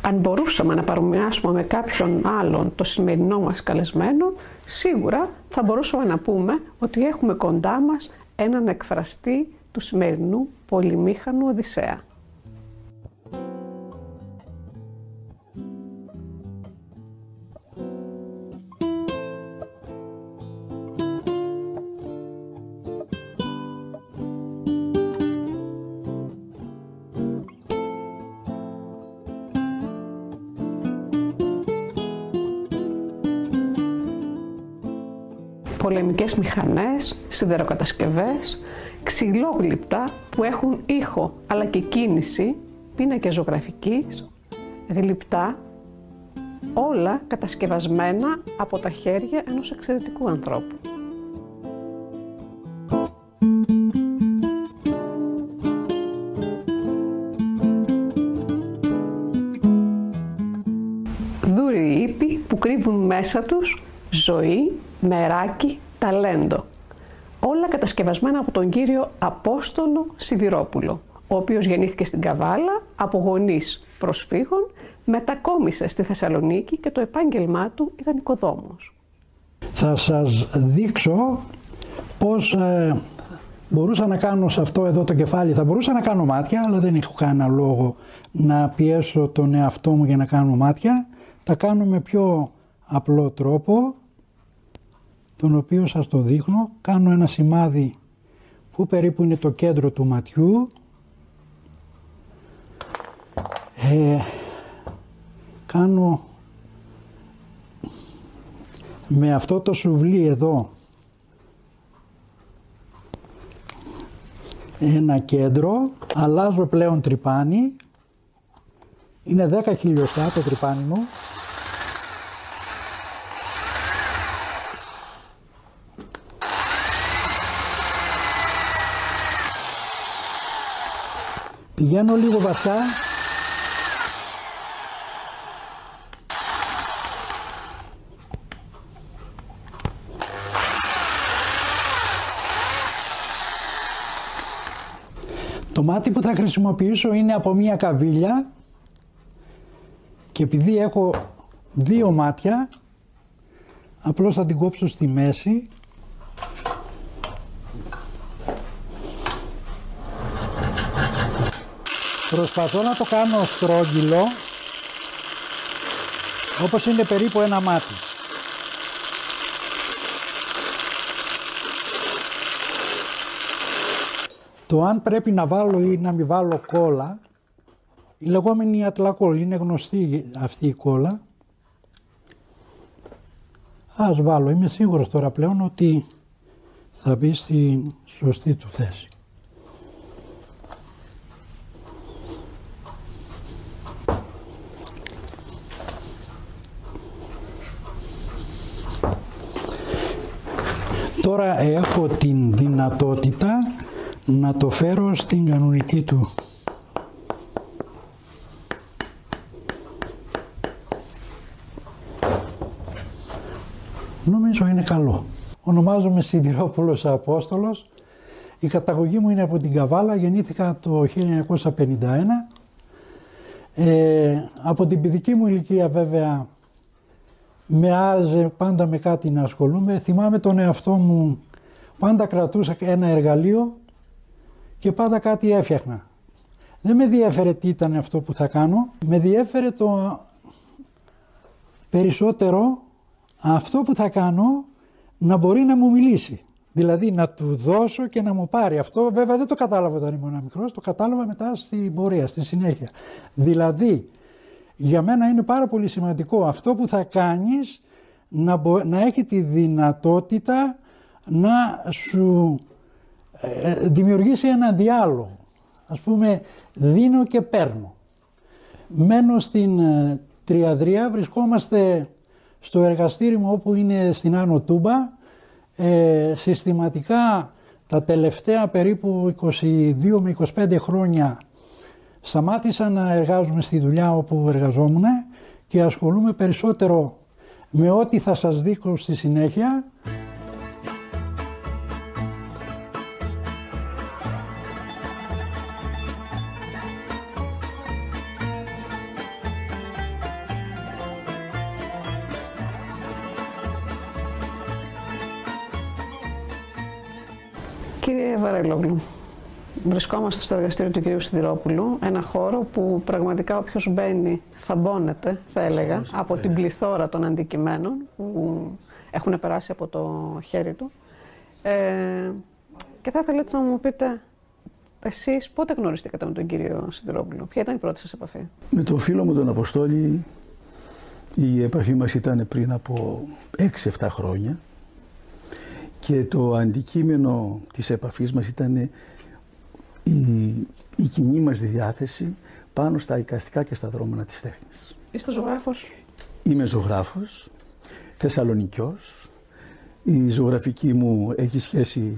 Αν μπορούσαμε να παρομοιάσουμε με κάποιον άλλον το σημερινό μας καλεσμένο, σίγουρα θα μπορούσαμε να πούμε ότι έχουμε κοντά μας έναν εκφραστή του σημερινού πολυμήχανου Οδυσσέα. Πολεμικές μηχανές, σιδεροκατασκευές, ξυλόγλυπτα που έχουν ήχο αλλά και κίνηση, πίνακες ζωγραφικής, γλυπτά, όλα κατασκευασμένα από τα χέρια ενός εξαιρετικού ανθρώπου. Δούριοι ύποι που κρύβουν μέσα τους ζωή, μεράκι, ταλέντο. Όλα κατασκευασμένα από τον κύριο Απόστολο Σιδηρόπουλο, ο οποίος γεννήθηκε στην Καβάλα από γονείς προσφύγων, μετακόμισε στη Θεσσαλονίκη και το επάγγελμά του ήταν οικοδόμος. Θα σας δείξω πώς μπορούσα να κάνω σε αυτό εδώ το κεφάλι. Θα μπορούσα να κάνω μάτια, αλλά δεν έχω κανένα λόγο να πιέσω τον εαυτό μου για να κάνω μάτια. Τα κάνω με πιο απλό τρόπο, τον οποίο σας το δείχνω. Κάνω ένα σημάδι που περίπου είναι το κέντρο του ματιού. Κάνω με αυτό το σουβλί εδώ ένα κέντρο. Αλλάζω πλέον τρυπάνι. Είναι 10 χιλιοστά το τρυπάνι μου. Πηγαίνω λίγο βαθιά. Το μάτι που θα χρησιμοποιήσω είναι από μία καβίλια και επειδή έχω δύο μάτια, απλώς θα την κόψω στη μέση. Προσπαθώ να το κάνω στρόγγυλο, όπως είναι περίπου ένα μάτι. Το αν πρέπει να βάλω ή να μην βάλω κόλλα, η λεγόμενη ατλακόλ, είναι γνωστή αυτή η κόλλα. Ας βάλω, είμαι σίγουρος τώρα πλέον ότι θα μπει στη σωστή του θέση. Τώρα έχω την δυνατότητα να το φέρω στην κανονική του. Νομίζω είναι καλό. Ονομάζομαι Σιδηρόπουλος Απόστολος. Η καταγωγή μου είναι από την Καβάλα. Γεννήθηκα το 1951. Από την παιδική μου ηλικία βέβαια με άρεσε πάντα με κάτι να ασχολούμαι. Θυμάμαι τον εαυτό μου, πάντα κρατούσα ένα εργαλείο και πάντα κάτι έφτιαχνα. Δεν με διέφερε τι ήταν αυτό που θα κάνω. Με διέφερε το περισσότερο αυτό που θα κάνω να μπορεί να μου μιλήσει. Δηλαδή να του δώσω και να μου πάρει. Αυτό βέβαια δεν το κατάλαβα όταν ήμουν μικρός, το κατάλαβα μετά στην πορεία, στη συνέχεια. Δηλαδή για μένα είναι πάρα πολύ σημαντικό αυτό που θα κάνεις να έχει τη δυνατότητα να σου δημιουργήσει ένα διάλογο. Ας πούμε, δίνω και παίρνω. Μένω στην Τριαδρία, βρισκόμαστε στο εργαστήρι μου όπου είναι στην Άνω Τούμπα. Συστηματικά τα τελευταία περίπου 22 με 25 χρόνια σταμάτησα να εργάζομαι στη δουλειά όπου εργαζόμουν και ασχολούμαι περισσότερο με ό,τι θα σας δείξω στη συνέχεια. Κύριε Βαρέλογλου, βρισκόμαστε στο εργαστήριο του κυρίου Σιδηρόπουλου, ένα χώρο που πραγματικά όποιος μπαίνει θαμπώνεται, θα έλεγα, από την πληθώρα των αντικειμένων που έχουν περάσει από το χέρι του. Και θα ήθελα έτσι να μου πείτε, εσείς πότε γνωριστήκατε με τον κύριο Σιδηρόπουλο, ποια ήταν η πρώτη σας επαφή? Με τον φίλο μου τον Αποστόλη η επαφή μας ήταν πριν από 6-7 χρόνια και το αντικείμενο της επαφής μας ήταν η κοινή μας διάθεση πάνω στα εικαστικά και στα δρόμενα της τέχνης. Είστε ζωγράφος? Είμαι ζωγράφος, Θεσσαλονικιός. Η ζωγραφική μου έχει σχέση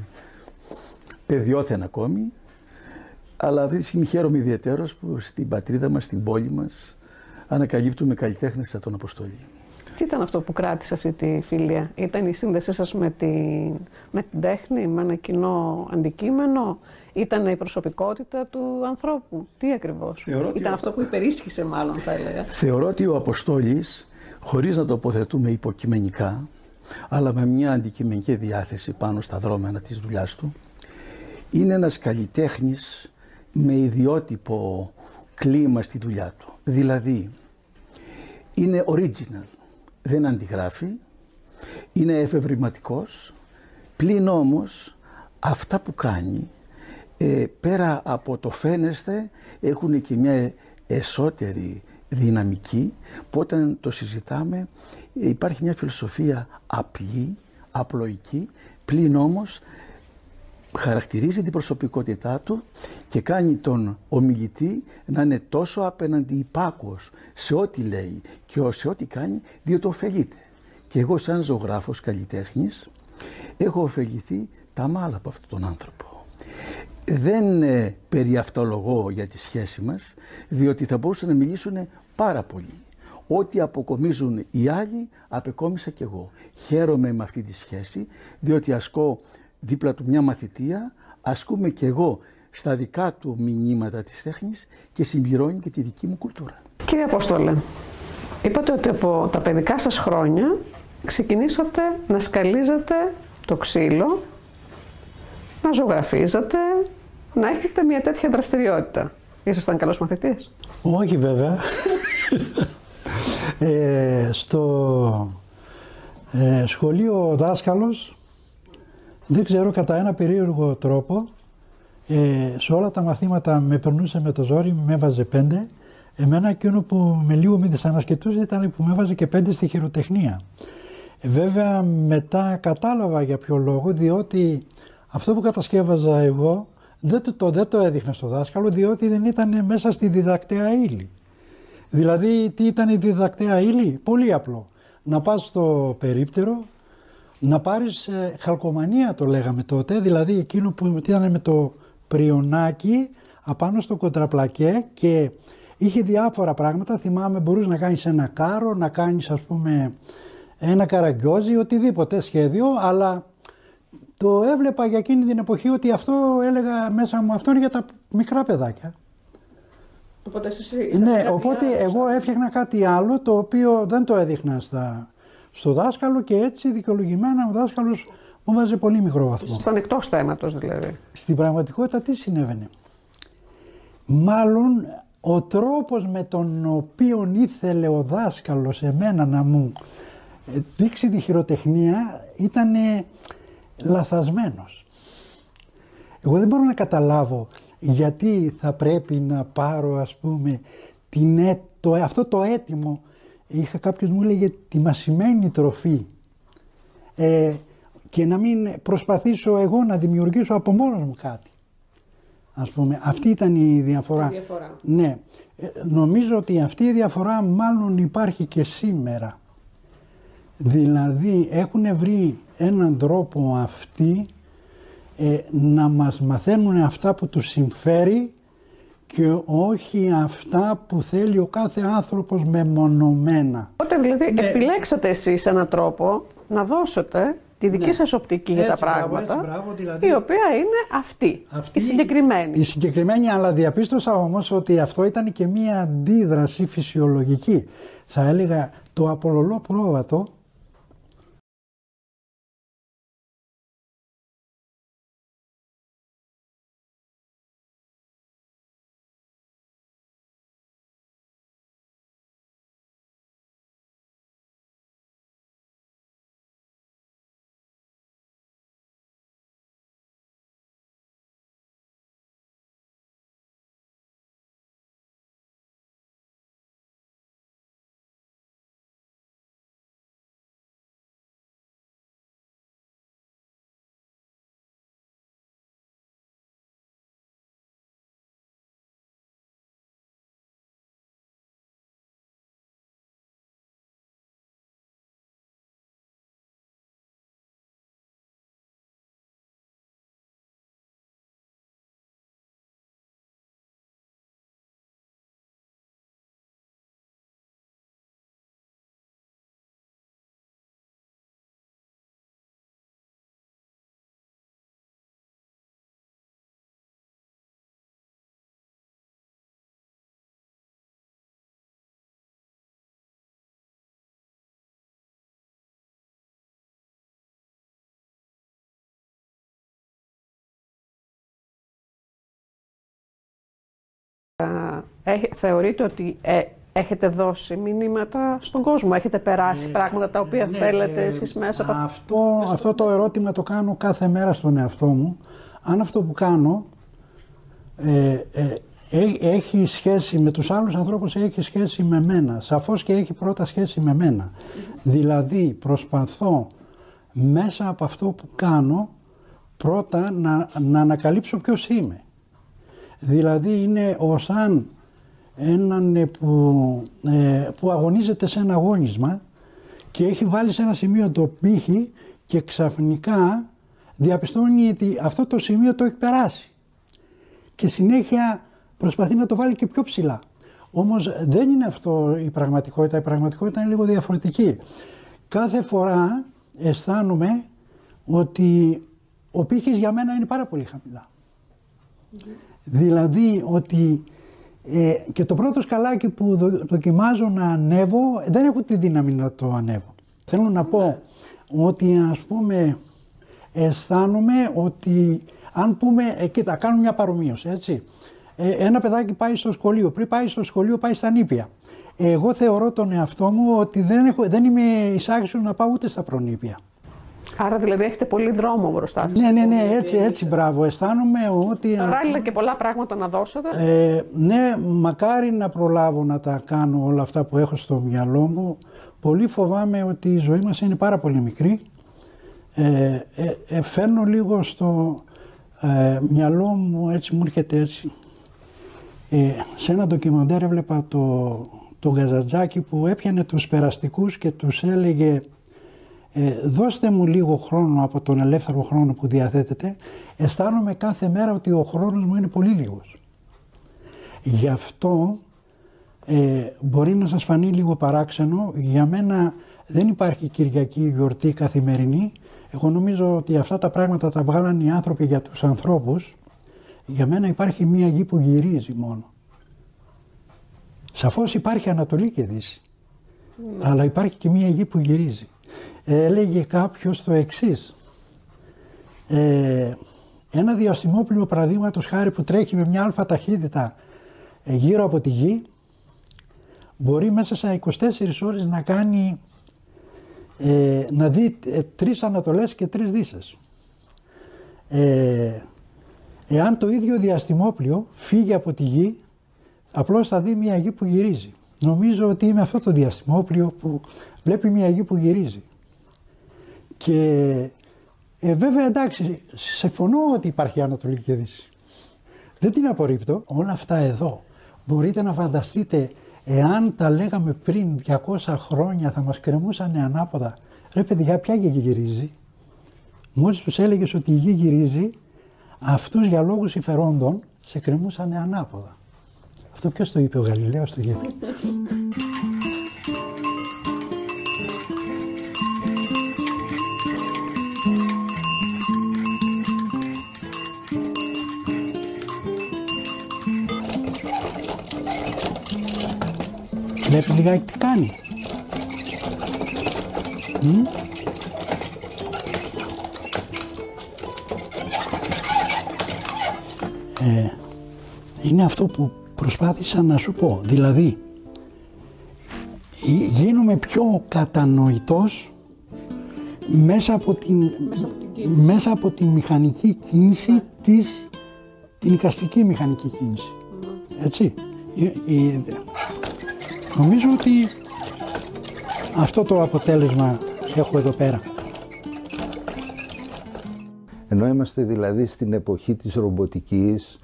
παιδιόθεν ακόμη, αλλά αυτή τη στιγμή χαίρομαι ιδιαίτερος που στην πατρίδα μας, στην πόλη μας, ανακαλύπτουμε καλλιτέχνες σαν τον Αποστόλη. Τι ήταν αυτό που κράτησε αυτή τη φιλία? Ήταν η σύνδεσή σας με την τέχνη, με ένα κοινό αντικείμενο? Ήταν η προσωπικότητα του ανθρώπου? Τι ακριβώς? Ήταν αυτό που υπερίσχυσε μάλλον, θα έλεγα. Θεωρώ ότι ο Αποστόλης, χωρίς να τοποθετούμε υποκειμενικά, αλλά με μια αντικειμενική διάθεση πάνω στα δρόμενα της δουλειάς του, είναι ένας καλλιτέχνης με ιδιότυπο κλίμα στη δουλειά του. Δηλαδή, είναι original, δεν αντιγράφει, είναι εφευρηματικός, πλην όμως αυτά που κάνει, πέρα από το φαίνεστε, έχουν και μια εσωτερική δυναμική που όταν το συζητάμε υπάρχει μια φιλοσοφία απλή, απλοϊκή, πλην όμως χαρακτηρίζει την προσωπικότητά του και κάνει τον ομιλητή να είναι τόσο απέναντι υπάκουος σε ό,τι λέει και σε ό,τι κάνει, διότι ωφελείται. Και εγώ σαν ζωγράφος καλλιτέχνης έχω ωφεληθεί τα μάλα από αυτόν τον άνθρωπο. Δεν περιαυτολογώ για τη σχέση μας, διότι θα μπορούσαν να μιλήσουν πάρα πολύ. Ό,τι αποκομίζουν οι άλλοι, απεκόμισα κι εγώ. Χαίρομαι με αυτή τη σχέση, διότι ασκώ δίπλα του μια μαθητεία, ασκούμε κι εγώ στα δικά του μηνύματα της τέχνης και συμπληρώνει και τη δική μου κουλτούρα. Κύριε Απόστολε, είπατε ότι από τα παιδικά σας χρόνια ξεκινήσατε να σκαλίζετε το ξύλο, να ζωγραφίζετε, να έχετε μια τέτοια δραστηριότητα. Ήσασταν καλός μαθητής? Όχι βέβαια. Στο σχολείο δάσκαλος, δεν ξέρω, κατά ένα περίεργο τρόπο, σε όλα τα μαθήματα με περνούσε με το ζόρι, με έβαζε 5. Εμένα εκείνο που με λίγο με δυσανασκετούσε ήταν που με έβαζε και 5 στη χειροτεχνία. Βέβαια μετά κατάλαβα για ποιο λόγο, διότι αυτό που κατασκεύαζα εγώ δεν το έδειχνα στο δάσκαλο, διότι δεν ήταν μέσα στη διδακτέα ύλη. Δηλαδή τι ήταν η διδακτέα ύλη? Πολύ απλό. Να πας στο περίπτερο, να πάρεις χαλκομανία, το λέγαμε τότε, δηλαδή εκείνο που ήταν με το πριονάκι απάνω στο κοντραπλακέ και είχε διάφορα πράγματα. Θυμάμαι, μπορείς να κάνεις ένα κάρο, να κάνεις ας πούμε ένα καραγκιόζι, οτιδήποτε σχέδιο, αλλά το έβλεπα για εκείνη την εποχή ότι αυτό, έλεγα μέσα μου, αυτό είναι για τα μικρά παιδάκια. Οπότε ναι, οπότε εγώ έφτιαχνα κάτι άλλο το οποίο δεν το έδειχνα στο δάσκαλο και έτσι δικαιολογημένα ο δάσκαλος μου βάζει πολύ μικρό βαθμό. Ήσασταν εκτός θέματος δηλαδή. Στην πραγματικότητα τι συνέβαινε? Μάλλον ο τρόπος με τον οποίο ήθελε ο δάσκαλος εμένα να μου δείξει τη χειροτεχνία ήταν λαθασμένος. Εγώ δεν μπορώ να καταλάβω γιατί θα πρέπει να πάρω ας πούμε αυτό το έτοιμο, κάποιος μου έλεγε τη μασημένη τροφή και να μην προσπαθήσω εγώ να δημιουργήσω από μόνος μου κάτι. Ας πούμε, αυτή ήταν η διαφορά. Ναι, νομίζω ότι αυτή η διαφορά μάλλον υπάρχει και σήμερα. Δηλαδή έχουν βρει έναν τρόπο αυτοί να μας μαθαίνουν αυτά που τους συμφέρει και όχι αυτά που θέλει ο κάθε άνθρωπος μεμονωμένα. Οπότε δηλαδή επιλέξατε εσείς έναν τρόπο να δώσετε τη δική σας οπτική για τα πράγματα, δηλαδή, η οποία είναι αυτή, η συγκεκριμένη. Η συγκεκριμένη, αλλά διαπίστωσα όμως ότι αυτό ήταν και μία αντίδραση φυσιολογική. Θα έλεγα το απολολό πρόβατο θεωρείτε ότι έχετε δώσει μηνύματα στον κόσμο, έχετε περάσει πράγματα τα οποία θέλετε εσείς μέσα από αυτό το ερώτημα το κάνω κάθε μέρα στον εαυτό μου. Αν αυτό που κάνω έχει σχέση με τους άλλους ανθρώπους, έχει σχέση με μένα. Σαφώς και έχει πρώτα σχέση με μένα. Δηλαδή προσπαθώ μέσα από αυτό που κάνω πρώτα να ανακαλύψω ποιος είμαι. Δηλαδή είναι σαν έναν που αγωνίζεται σε ένα αγώνισμα και έχει βάλει σε ένα σημείο το πύχη και ξαφνικά διαπιστώνει ότι αυτό το σημείο το έχει περάσει και συνέχεια προσπαθεί να το βάλει και πιο ψηλά. Όμως δεν είναι αυτό η πραγματικότητα είναι λίγο διαφορετική. Κάθε φορά αισθάνομαι ότι ο πύχης για μένα είναι πάρα πολύ χαμηλά. Δηλαδή ότι και το πρώτο σκαλάκι που δοκιμάζω να ανέβω δεν έχω τη δύναμη να το ανέβω. Θέλω να πω ότι ας πούμε αισθάνομαι ότι αν πούμε, κοίτα, κάνω μια παρομοίωση, έτσι. Ένα παιδάκι πάει στο σχολείο, πριν πάει στο σχολείο πάει στα νήπια. Εγώ θεωρώ τον εαυτό μου ότι δεν είμαι εισάξιος να πάω ούτε στα προνήπια. Άρα δηλαδή έχετε πολύ δρόμο μπροστά σας. Ναι, έτσι μπράβο. Αισθάνομαι ότι... Παράλληλα και πολλά πράγματα να δώσετε. Ναι, μακάρι να προλάβω να τα κάνω όλα αυτά που έχω στο μυαλό μου. Πολύ φοβάμαι ότι η ζωή μας είναι πάρα πολύ μικρή. Φέρνω λίγο στο μυαλό μου, έτσι μου έρχεται έτσι. Σε ένα ντοκιμαντέρ έβλεπα το Γκαζαντζάκι που έπιανε τους περαστικούς και τους έλεγε δώστε μου λίγο χρόνο από τον ελεύθερο χρόνο που διαθέτετε. Αισθάνομαι κάθε μέρα ότι ο χρόνος μου είναι πολύ λίγος. Γι' αυτό μπορεί να σας φανεί λίγο παράξενο. Για μένα δεν υπάρχει Κυριακή γιορτή καθημερινή. Εγώ νομίζω ότι αυτά τα πράγματα τα βγάλαν οι άνθρωποι για τους ανθρώπους. Για μένα υπάρχει μία γη που γυρίζει μόνο. Σαφώς υπάρχει Ανατολή και Δύση. Αλλά υπάρχει και μία γη που γυρίζει. Έλεγε κάποιος το εξής. Ένα διαστημόπλοιο παραδείγματος χάρη που τρέχει με μια αλφα ταχύτητα γύρω από τη γη μπορεί μέσα σε 24 ώρες να κάνει να δει 3 Ανατολές και 3 Δύσες. Εάν το ίδιο διαστημόπλοιο φύγει από τη γη, απλώς θα δει μια γη που γυρίζει. Νομίζω ότι είμαι αυτό το διαστημόπλοιο που βλέπει μια γη που γυρίζει. Και βέβαια εντάξει, συμφωνώ ότι υπάρχει Ανατολή και Δύση. Δεν την απορρίπτω. Όλα αυτά εδώ μπορείτε να φανταστείτε, εάν τα λέγαμε πριν 200 χρόνια θα μας κρεμούσανε ανάποδα. Ρε παιδιά, ποια γη γυρίζει? Μόλις τους έλεγες ότι η γη γυρίζει, αυτούς για λόγους συμφερόντων σε κρεμούσανε ανάποδα. Αυτό ποιος το είπε? Ο Γαλιλαίος το είπε. Βλέπεις λιγάκι τι κάνει. Είναι αυτό που προσπάθησα να σου πω. Δηλαδή, γίνομαι πιο κατανοητός μέσα από τη μηχανική κίνηση την εικαστική μηχανική κίνηση. Έτσι. Νομίζω ότι αυτό το αποτέλεσμα έχω εδώ πέρα. Ενώ είμαστε δηλαδή στην εποχή της ρομποτικής,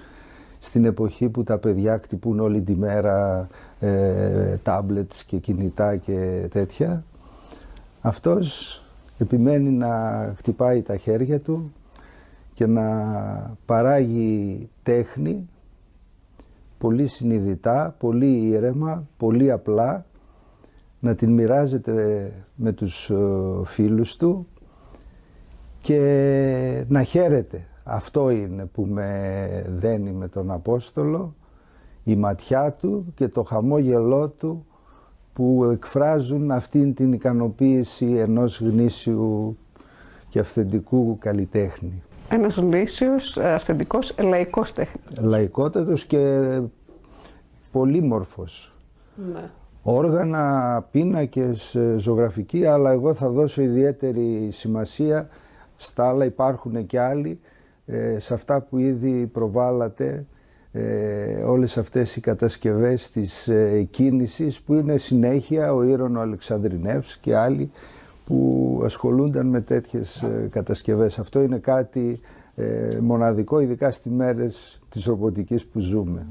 στην εποχή που τα παιδιά χτυπούν όλη τη μέρα τάμπλετς και κινητά και τέτοια, αυτός επιμένει να χτυπάει τα χέρια του και να παράγει τέχνη πολύ συνειδητά, πολύ ήρεμα, πολύ απλά, να την μοιράζεται με τους φίλους του και να χαίρεται. Αυτό είναι που με δένει με τον Απόστολο, η ματιά του και το χαμόγελό του που εκφράζουν αυτήν την ικανοποίηση ενός γνήσιου και αυθεντικού καλλιτέχνη. Ένας γνήσιος, αυθεντικός, λαϊκός τέχνης. Λαϊκότατος και πολύμορφος. Ναι. Όργανα, πίνακες, ζωγραφική, αλλά εγώ θα δώσω ιδιαίτερη σημασία στα άλλα, υπάρχουν και άλλοι, σε αυτά που ήδη προβάλατε, όλες αυτές οι κατασκευές της κίνησης που είναι συνέχεια, ο Ήρων ο Αλεξανδρινεύς και άλλοι που ασχολούνταν με τέτοιες κατασκευές. Αυτό είναι κάτι μοναδικό, ειδικά στις μέρες της ρομποτικής που ζούμε.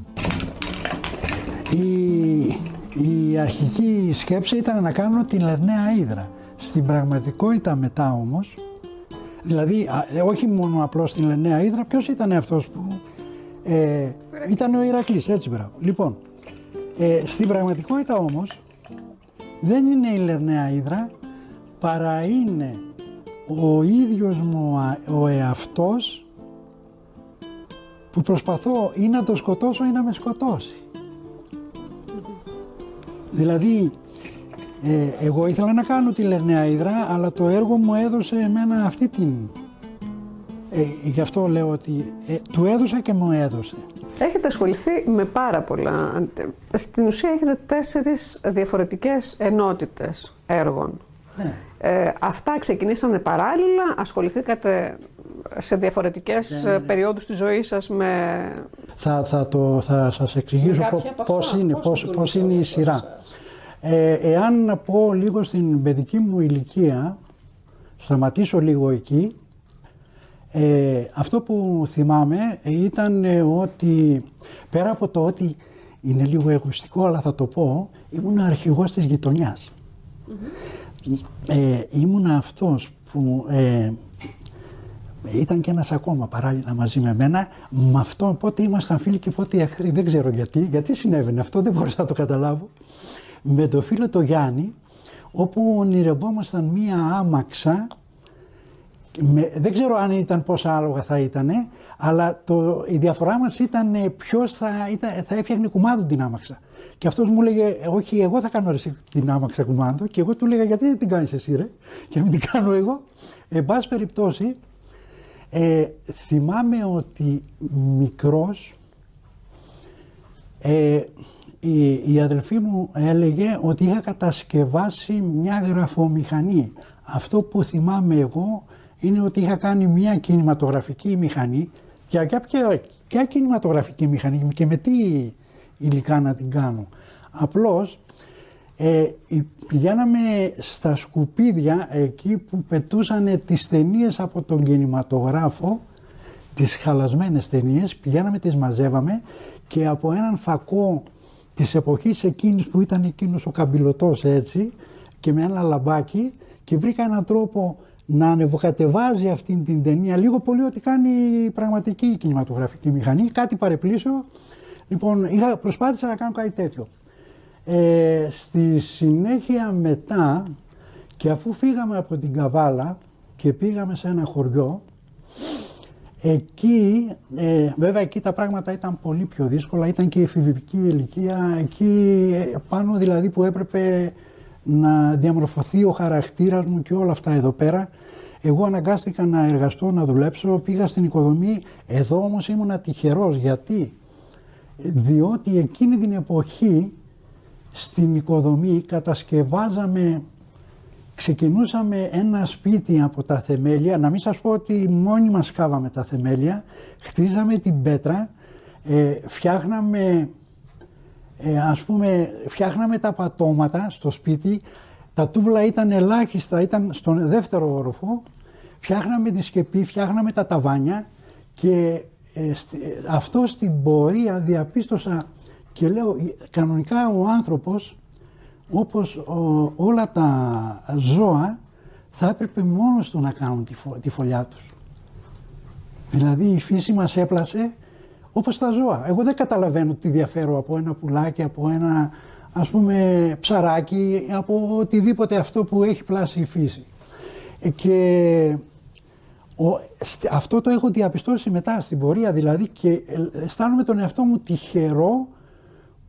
Η αρχική σκέψη ήταν να κάνω τη Λερναία Ύδρα. Στην πραγματικότητα μετά όμως, δηλαδή όχι μόνο απλώς τη Λερναία Ύδρα, ποιος ήταν αυτός που ήταν ο Ηρακλής, έτσι μπράβο. Λοιπόν, στην πραγματικότητα όμως δεν είναι η Λερναία Ύδρα, παρά είναι ο ίδιος μου ο εαυτός που προσπαθώ ή να το σκοτώσω ή να με σκοτώσει. Δηλαδή, εγώ ήθελα να κάνω τη Λερναία Ύδρα, αλλά το έργο μου έδωσε εμένα αυτή την... γι' αυτό λέω ότι του έδωσα και μου έδωσε. Έχετε ασχοληθεί με πάρα πολλά. Στην ουσία έχετε 4 διαφορετικές ενότητες έργων. Ναι. Αυτά ξεκινήσανε παράλληλα, ασχοληθήκατε σε διαφορετες περιόδους της ζωής σας με... Θα σας εξηγήσω πώς είναι η σειρά. Εάν να πω λίγο στην παιδική μου ηλικία, σταματήσω λίγο εκεί, αυτό που θυμάμαι ήταν ότι πέρα από το ότι είναι λίγο εγωιστικό, αλλά θα το πω, ήμουν αρχηγός της γειτονιάς. Ήμουν αυτός που ήταν και ένας ακόμα παράλληλα μαζί με μένα, με αυτό πότε ήμασταν φίλοι και πότε εχθροί, δεν ξέρω γιατί συνέβαινε αυτό, δεν μπορούσα να το καταλάβω. Με το φίλο το Γιάννη, όπου ονειρευόμασταν μία άμαξα, δεν ξέρω αν ήταν πόσα άλογα θα ήτανε, αλλά η διαφορά μας ήταν ποιος θα έφτιαχνε κουμάντο την άμαξα. Και αυτός μου έλεγε, όχι, εγώ θα κάνω εσύ την άμαξα κουμάντο, και εγώ του έλεγα, γιατί δεν την κάνεις εσύ ρε, και μην την κάνω εγώ. Εν πάση περιπτώσει, θυμάμαι ότι μικρός, η αδελφή μου έλεγε ότι είχα κατασκευάσει μια γραφομηχανή. Αυτό που θυμάμαι εγώ είναι ότι είχα κάνει μια κινηματογραφική μηχανή, και ποια κινηματογραφική μηχανή και με τι υλικά να την κάνω. Απλώς πηγαίναμε στα σκουπίδια εκεί που πετούσανε τις ταινίες από τον κινηματογράφο, τις χαλασμένες ταινίες, πηγαίναμε, τις μαζεύαμε και από έναν φακό της εποχής εκείνης που ήταν εκείνος ο καμπυλωτός έτσι και με ένα λαμπάκι, και βρήκα έναν τρόπο να ανεβοκατεβάζει αυτήν την ταινία λίγο πολύ ό,τι κάνει η πραγματική κινηματογραφική μηχανή, κάτι παρεπλήσιο. Λοιπόν, προσπάθησα να κάνω κάτι τέτοιο. Στη συνέχεια μετά, και αφού φύγαμε από την Καβάλα και πήγαμε σε ένα χωριό, εκεί, βέβαια εκεί τα πράγματα ήταν πολύ πιο δύσκολα, ήταν και η εφηβική ηλικία, εκεί πάνω δηλαδή που έπρεπε να διαμορφωθεί ο χαρακτήρας μου και όλα αυτά εδώ πέρα. Εγώ αναγκάστηκα να εργαστώ, να δουλέψω, πήγα στην οικοδομή. Εδώ όμως ήμουν τυχερός. Γιατί? Διότι εκείνη την εποχή στην οικοδομή ξεκινούσαμε ένα σπίτι από τα θεμέλια. Να μην σας πω ότι μόνοι μας κάβαμε τα θεμέλια, χτίζαμε την πέτρα, φτιάχναμε τα πατώματα στο σπίτι. Τα τούβλα ήταν ελάχιστα, ήταν στον δεύτερο όροφο, φτιάχναμε τη σκεπή, φτιάχναμε τα ταβάνια, και αυτό στην πορεία διαπίστωσα και λέω, κανονικά ο άνθρωπος, όπως όλα τα ζώα, θα έπρεπε μόνος του να κάνουν τη φωλιά τους. Δηλαδή η φύση μας έπλασε όπως τα ζώα. Εγώ δεν καταλαβαίνω τι διαφέρω από ένα πουλάκι, από ένα ψαράκι, από οτιδήποτε αυτό που έχει πλάσει η φύση. Και αυτό το έχω διαπιστώσει μετά στην πορεία δηλαδή, και αισθάνομαι τον εαυτό μου τυχερό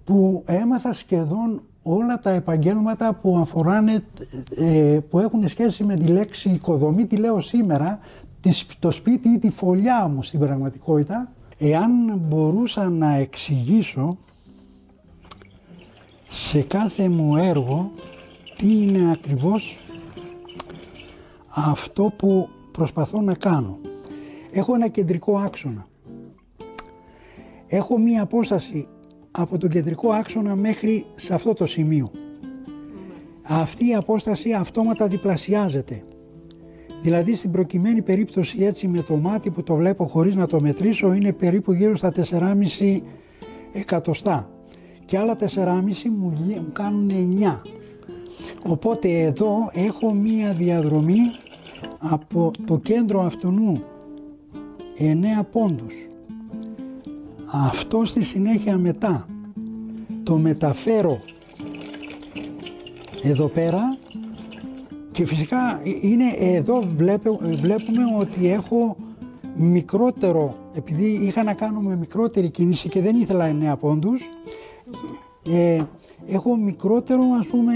που έμαθα σχεδόν όλα τα επαγγέλματα που που έχουν σχέση με τη λέξη οικοδομή, τη λέω σήμερα, το σπίτι ή τη φωλιά μου στην πραγματικότητα. Εάν μπορούσα να εξηγήσω σε κάθε μου έργο τι είναι ακριβώς αυτό που προσπαθώ να κάνω. Έχω ένα κεντρικό άξονα. Έχω μία απόσταση από τον κεντρικό άξονα μέχρι σε αυτό το σημείο. Αυτή η απόσταση αυτόματα διπλασιάζεται. Δηλαδή στην προκειμένη περίπτωση έτσι με το μάτι που το βλέπω χωρίς να το μετρήσω είναι περίπου γύρω στα 4,5 εκατοστά. Και άλλα 4,5 μου κάνουν 9. Οπότε εδώ έχω μία διαδρομή από το κέντρο αυτού 9 πόντους. Αυτό στη συνέχεια μετά το μεταφέρω εδώ πέρα και φυσικά είναι εδώ βλέπουμε ότι έχω μικρότερο, επειδή είχα να κάνω με μικρότερη κίνηση και δεν ήθελα 9 πόντους, έχω μικρότερο ας πούμε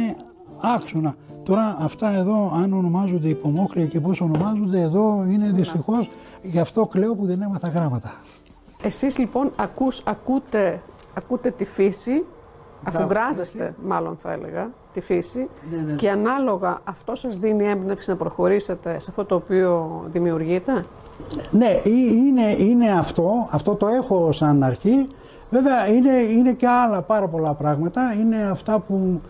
άξονα. Τώρα αυτά εδώ αν ονομάζονται υπομόχλια και πώς ονομάζονται εδώ είναι δυστυχώς, γι' αυτό κλαίω που δεν έμαθα γράμματα. Εσείς λοιπόν ακούτε τη φύση, αφουγκράζεστε μάλλον θα έλεγα τη φύση και ανάλογα αυτό σας δίνει έμπνευση να προχωρήσετε σε αυτό το οποίο δημιουργείτε. Ναι, είναι αυτό το έχω σαν αρχή. Βέβαια είναι και άλλα πάρα πολλά πράγματα, είναι αυτά που...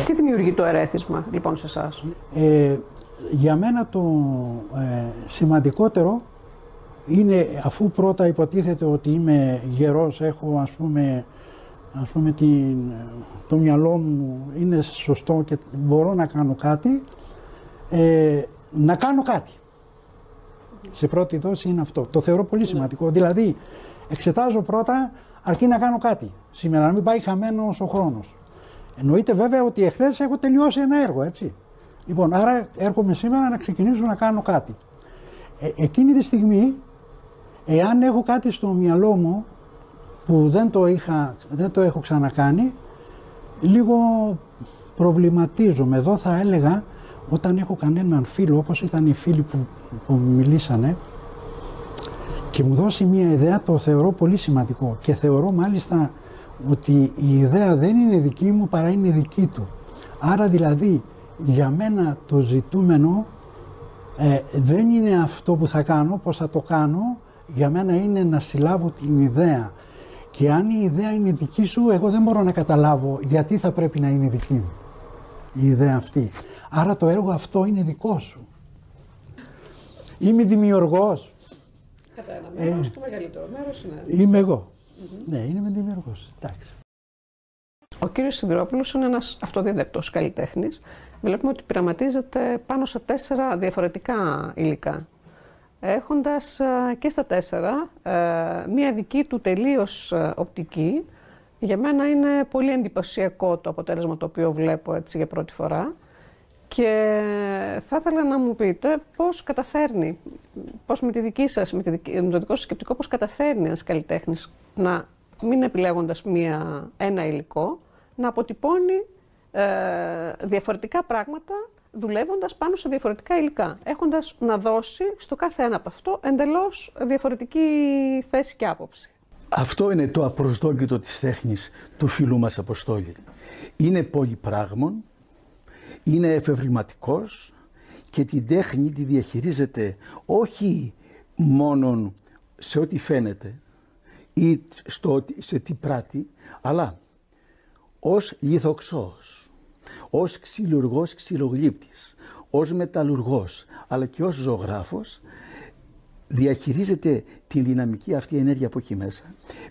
Τι δημιουργεί το ερέθισμα λοιπόν σε εσάς? Για μένα το σημαντικότερο είναι, αφού πρώτα υποτίθεται ότι είμαι γερός, έχω ας πούμε το μυαλό μου είναι σωστό και μπορώ να κάνω κάτι, να κάνω κάτι. Σε πρώτη δόση είναι αυτό. Το θεωρώ πολύ σημαντικό. Δηλαδή, εξετάζω πρώτα αρκεί να κάνω κάτι. Σήμερα να μην πάει χαμένος ο χρόνος. Εννοείται βέβαια ότι εχθές έχω τελειώσει ένα έργο, έτσι. Λοιπόν, άρα έρχομαι σήμερα να ξεκινήσω να κάνω κάτι. Εκείνη τη στιγμή, εάν έχω κάτι στο μυαλό μου που δεν το έχω ξανακάνει, λίγο προβληματίζομαι. Εδώ θα έλεγα, όταν έχω κανέναν φίλο, όπως ήταν οι φίλοι που μιλήσανε, και μου δώσει μια ιδέα, το θεωρώ πολύ σημαντικό και θεωρώ μάλιστα ότι η ιδέα δεν είναι δική μου παρά είναι δική του. Άρα δηλαδή για μένα το ζητούμενο δεν είναι αυτό που θα κάνω, πώς θα το κάνω, για μένα είναι να συλλάβω την ιδέα. Και αν η ιδέα είναι δική σου, εγώ δεν μπορώ να καταλάβω γιατί θα πρέπει να είναι δική μου η ιδέα αυτή. Άρα το έργο αυτό είναι δικό σου. Είμαι δημιουργός. Κατά ένα μέρος, το μεγαλύτερο μέρος είναι... Είμαι εγώ. Ναι, είμαι δημιουργός. Εντάξει. Ο κύριος Σιδηρόπουλος είναι ένας αυτοδίδακτος καλλιτέχνης. Βλέπουμε ότι πειραματίζεται πάνω σε 4 διαφορετικά υλικά. Έχοντας και στα 4 μία δική του τελείως οπτική. Για μένα είναι πολύ εντυπωσιακό το αποτέλεσμα το οποίο βλέπω έτσι για πρώτη φορά. Και θα ήθελα να μου πείτε πώς καταφέρνει, πώς με το δικό σας σκεπτικό, πώς καταφέρνει ένας καλλιτέχνης να μην επιλέγοντας ένα υλικό, να αποτυπώνει διαφορετικά πράγματα δουλεύοντας πάνω σε διαφορετικά υλικά, έχοντας να δώσει στο κάθε ένα από αυτό εντελώς διαφορετική θέση και άποψη. Αυτό είναι το απροσδόκητο της τέχνης του φίλου μας Αποστόλη. Είναι πολυπράγμων, είναι εφευρηματικός και την τέχνη τη διαχειρίζεται όχι μόνον σε ό,τι φαίνεται ή σε τι πράττει, αλλά ως λιθοξός, ως ξυλουργός ξυλογλύπτης, ως μεταλλουργός, αλλά και ως ζωγράφος, διαχειρίζεται την δυναμική αυτή ενέργεια που έχει μέσα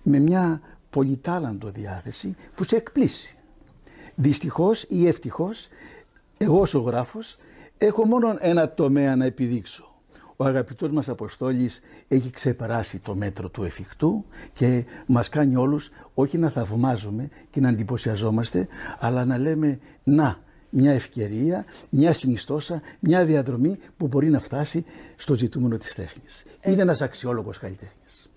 με μια πολυτάλαντο διάθεση που σε εκπλήσει. Δυστυχώς ή ευτυχώς, εγώ ως ζωγράφος έχω μόνο ένα τομέα να επιδείξω. Ο αγαπητός μας Αποστόλης έχει ξεπεράσει το μέτρο του εφικτού και μας κάνει όλους όχι να θαυμάζουμε και να εντυπωσιαζόμαστε, αλλά να λέμε να, μια ευκαιρία, μια συνιστόσα, μια διαδρομή που μπορεί να φτάσει στο ζητούμενο της τέχνης. Είναι ένας αξιόλογος καλλιτέχνης.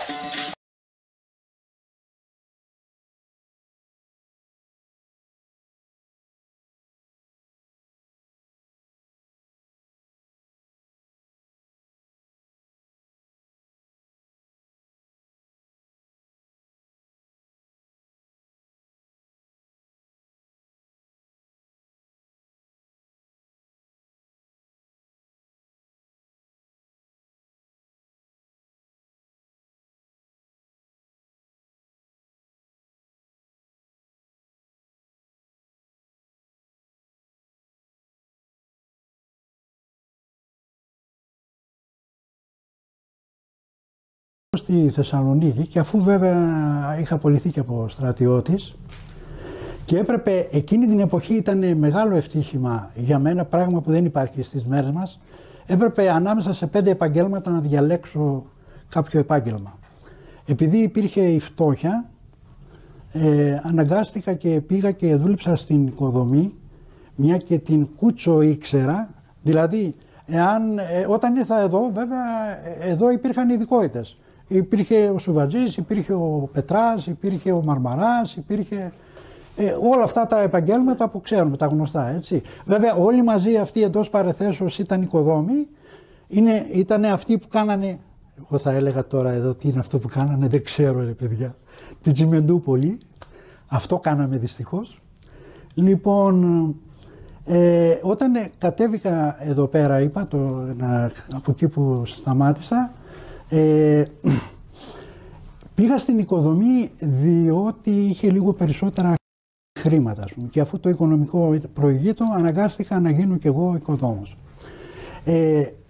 στη Θεσσαλονίκη και αφού βέβαια είχα απολυθεί και από στρατιώτης και έπρεπε, εκείνη την εποχή ήταν μεγάλο ευτύχημα για μένα, πράγμα που δεν υπάρχει στις μέρες μας, έπρεπε ανάμεσα σε 5 επαγγέλματα να διαλέξω κάποιο επάγγελμα. Επειδή υπήρχε η φτώχεια, αναγκάστηκα και πήγα και δούλεψα στην οικοδομή, μια και την Κούτσο ήξερα, δηλαδή όταν ήρθα εδώ, βέβαια εδώ υπήρχαν ειδικότητες. Υπήρχε ο Σουβατζής, υπήρχε ο Πετράς, υπήρχε ο Μαρμαράς, υπήρχε όλα αυτά τα επαγγέλματα που ξέρουμε, τα γνωστά, έτσι. Βέβαια όλοι μαζί αυτοί εντός παρεθέσεως ήταν οικοδόμοι, ήταν αυτοί που κάνανε, εγώ θα έλεγα τώρα εδώ τι είναι αυτό που κάνανε, δεν ξέρω ρε παιδιά, την Τσιμεντούπολη, αυτό κάναμε δυστυχώς. Λοιπόν, όταν κατέβηκα εδώ πέρα, είπα, από εκεί που σταμάτησα, πήγα στην οικοδομή διότι είχε λίγο περισσότερα χρήματα, ας πούμε, και αφού το οικονομικό προηγείτο αναγκάστηκα να γίνω κι εγώ οικοδόμος.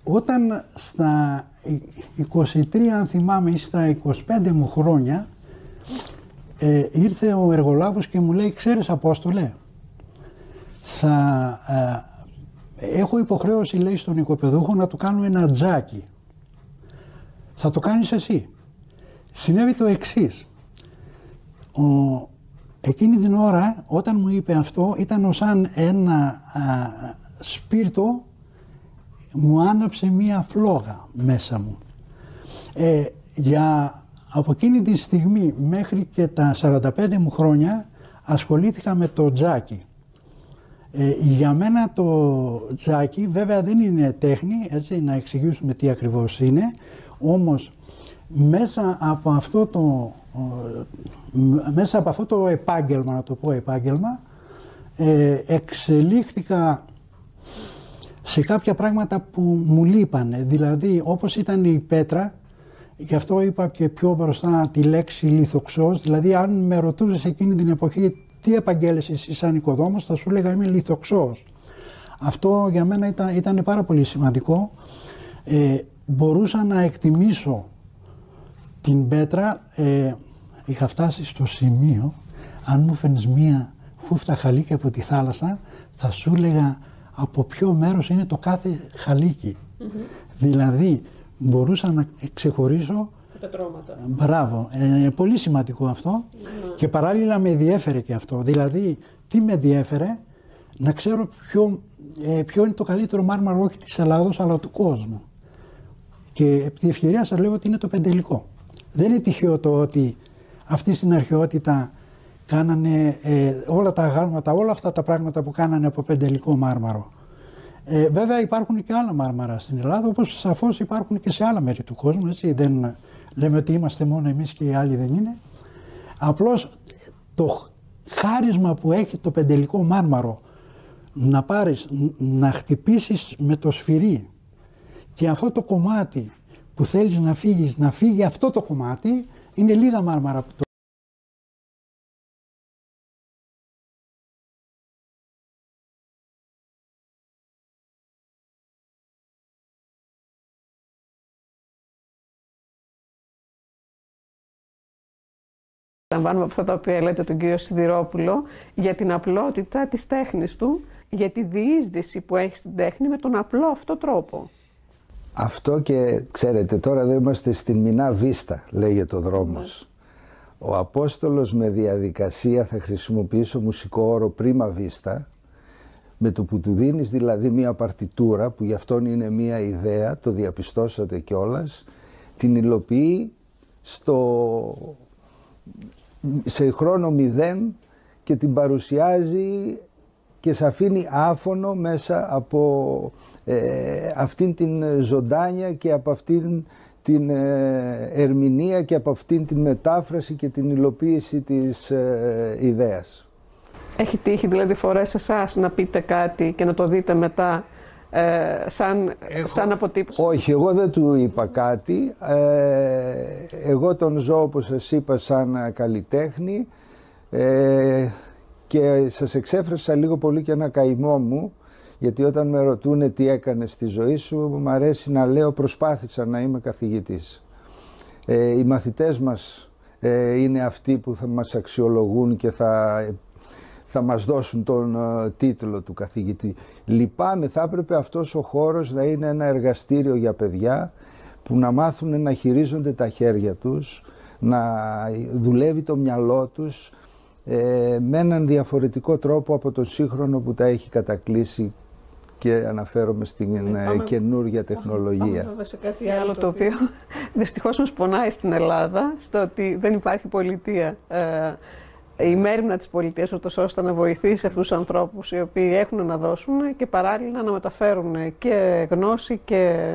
Όταν στα 23, αν θυμάμαι, ή στα 25 μου χρόνια, ήρθε ο εργολάβος και μου λέει, ξέρεις Απόστολε, έχω υποχρέωση, λέει, στον οικοπεδούχο να του κάνω ένα τζάκι. Θα το κάνεις εσύ. Συνέβη το εξής. Εκείνη την ώρα, όταν μου είπε αυτό, ήταν σαν ένα σπίρτο, μου άναψε μία φλόγα μέσα μου. Από εκείνη τη στιγμή μέχρι και τα 45 μου χρόνια ασχολήθηκα με το τζάκι. Για μένα το τζάκι βέβαια δεν είναι τέχνη, έτσι, να εξηγήσουμε τι ακριβώς είναι, όμως μέσα από αυτό το επάγγελμα, να το πω επάγγελμα, εξελίχθηκα σε κάποια πράγματα που μου λείπανε, δηλαδή όπως ήταν η πέτρα, γι' αυτό είπα και πιο μπροστά τη λέξη λιθοξός, δηλαδή αν με ρωτούσες εκείνη την εποχή τι επαγγέλλεσαι εσύ σαν οικοδόμος, θα σου έλεγα είμαι λιθοξός. Αυτό για μένα ήταν πάρα πολύ σημαντικό. Μπορούσα να εκτιμήσω την πέτρα, είχα φτάσει στο σημείο, αν μου φαίνεις μία φούφτα χαλίκι από τη θάλασσα, θα σου έλεγα από ποιο μέρος είναι το κάθε χαλίκι. Δηλαδή μπορούσα να ξεχωρίσω τα πετρώματα. Μπράβο, πολύ σημαντικό αυτό και παράλληλα με διέφερε και αυτό. Δηλαδή τι με διέφερε, να ξέρω ποιο είναι το καλύτερο μάρμαρο όχι της Ελλάδος αλλά του κόσμου. Και επί τη ευκαιρία σας λέω ότι είναι το πεντελικό. Δεν είναι τυχαίο το ότι αυτοί στην αρχαιότητα κάνανε όλα τα αγάλματα, όλα αυτά τα πράγματα που κάνανε από πεντελικό μάρμαρο. Βέβαια υπάρχουν και άλλα μάρμαρα στην Ελλάδα, όπως σαφώς υπάρχουν και σε άλλα μέρη του κόσμου, έτσι. Δεν λέμε ότι είμαστε μόνο εμείς και οι άλλοι δεν είναι. Απλώς το χάρισμα που έχει το πεντελικό μάρμαρο να πάρεις, να χτυπήσεις με το σφυρί και αυτό το κομμάτι που θέλεις να φύγει αυτό το κομμάτι, είναι λίγα μάρμαρα που το Λαμβάνουμε αυτά τα οποία λέτε τον κύριο Σιδηρόπουλο για την απλότητα της τέχνης του, για τη διείσδυση που έχει στην τέχνη με τον απλό αυτό τρόπο. Αυτό και ξέρετε, τώρα δεν είμαστε στην Μινά Βίστα, λέγεται ο δρόμος. Ο Απόστολος με διαδικασία, θα χρησιμοποιήσω μουσικό όρο πρίμα βίστα, με το που του δίνεις δηλαδή μία παρτιτούρα, που γι' αυτόν είναι μία ιδέα, το διαπιστώσατε κιόλας, την υλοποιεί σε χρόνο 0 και την παρουσιάζει και σε αφήνει άφωνο μέσα από αυτήν την ζωντάνια και από αυτήν την ερμηνεία και από αυτήν την μετάφραση και την υλοποίηση της ιδέας. Έχει τύχει δηλαδή φορές εσάς να πείτε κάτι και να το δείτε μετά σαν αποτύπωση? Όχι, εγώ δεν του είπα κάτι. Εγώ τον ζω, όπως σας είπα, σαν καλλιτέχνη και σας εξέφρασα λίγο πολύ και ένα καημό μου, γιατί όταν με ρωτούνε τι έκανες στη ζωή σου, μου αρέσει να λέω προσπάθησα να είμαι καθηγητής. Οι μαθητές μας είναι αυτοί που θα μας αξιολογούν και θα μας δώσουν τον τίτλο του καθηγητή. Λυπάμαι, θα έπρεπε αυτός ο χώρος να είναι ένα εργαστήριο για παιδιά που να μάθουν να χειρίζονται τα χέρια τους, να δουλεύει το μυαλό τους με έναν διαφορετικό τρόπο από τον σύγχρονο που τα έχει κατακλείσει, και αναφέρομαι στην καινούργια τεχνολογία. Πάμε σε κάτι άλλο το οποίο δυστυχώς μας πονάει στην Ελλάδα, στο ότι δεν υπάρχει πολιτεία. Η μέριμνα της πολιτείας, ώστε να βοηθήσει αυτούς τους ανθρώπους οι οποίοι έχουν να δώσουν και παράλληλα να μεταφέρουν και γνώση και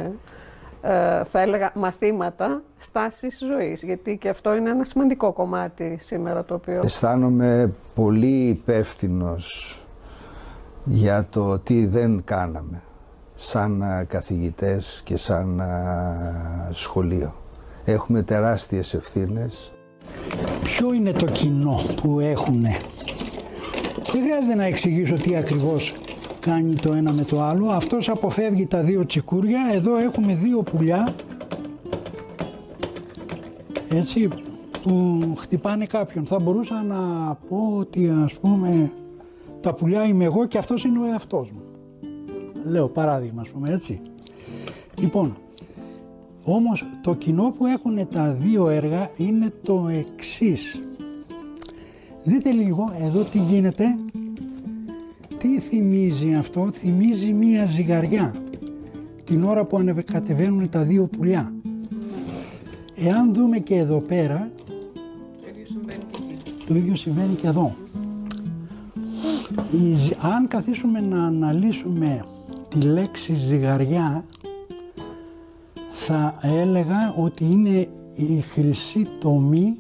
θα έλεγα μαθήματα, στάσεις ζωής, γιατί και αυτό είναι ένα σημαντικό κομμάτι σήμερα το οποίο... Αισθάνομαι πολύ υπεύθυνος για το τι δεν κάναμε σαν καθηγητές και σαν σχολείο. Έχουμε τεράστιες ευθύνες. Ποιο είναι το κοινό που έχουνε? Δεν χρειάζεται να εξηγήσω τι ακριβώς κάνει το ένα με το άλλο. Αυτός αποφεύγει τα δύο τσικούρια. Εδώ έχουμε δύο πουλιά, έτσι, που χτυπάνε κάποιον. Θα μπορούσα να πω ότι, ας πούμε, τα πουλιά είμαι εγώ και αυτός είναι ο εαυτός μου. Λέω παράδειγμα, ας πούμε, έτσι. Λοιπόν, όμως το κοινό που έχουν τα δύο έργα είναι το εξής. Δείτε λίγο εδώ τι γίνεται. Τι θυμίζει αυτό? Θυμίζει μία ζυγαριά την ώρα που ανεβοκατεβαίνουν τα δύο πουλιά. Εάν δούμε και εδώ πέρα, το ίδιο συμβαίνει και εδώ. Αν καθίσουμε να αναλύσουμε τη λέξη ζυγαριά, θα έλεγα ότι είναι η χρυσή τομή,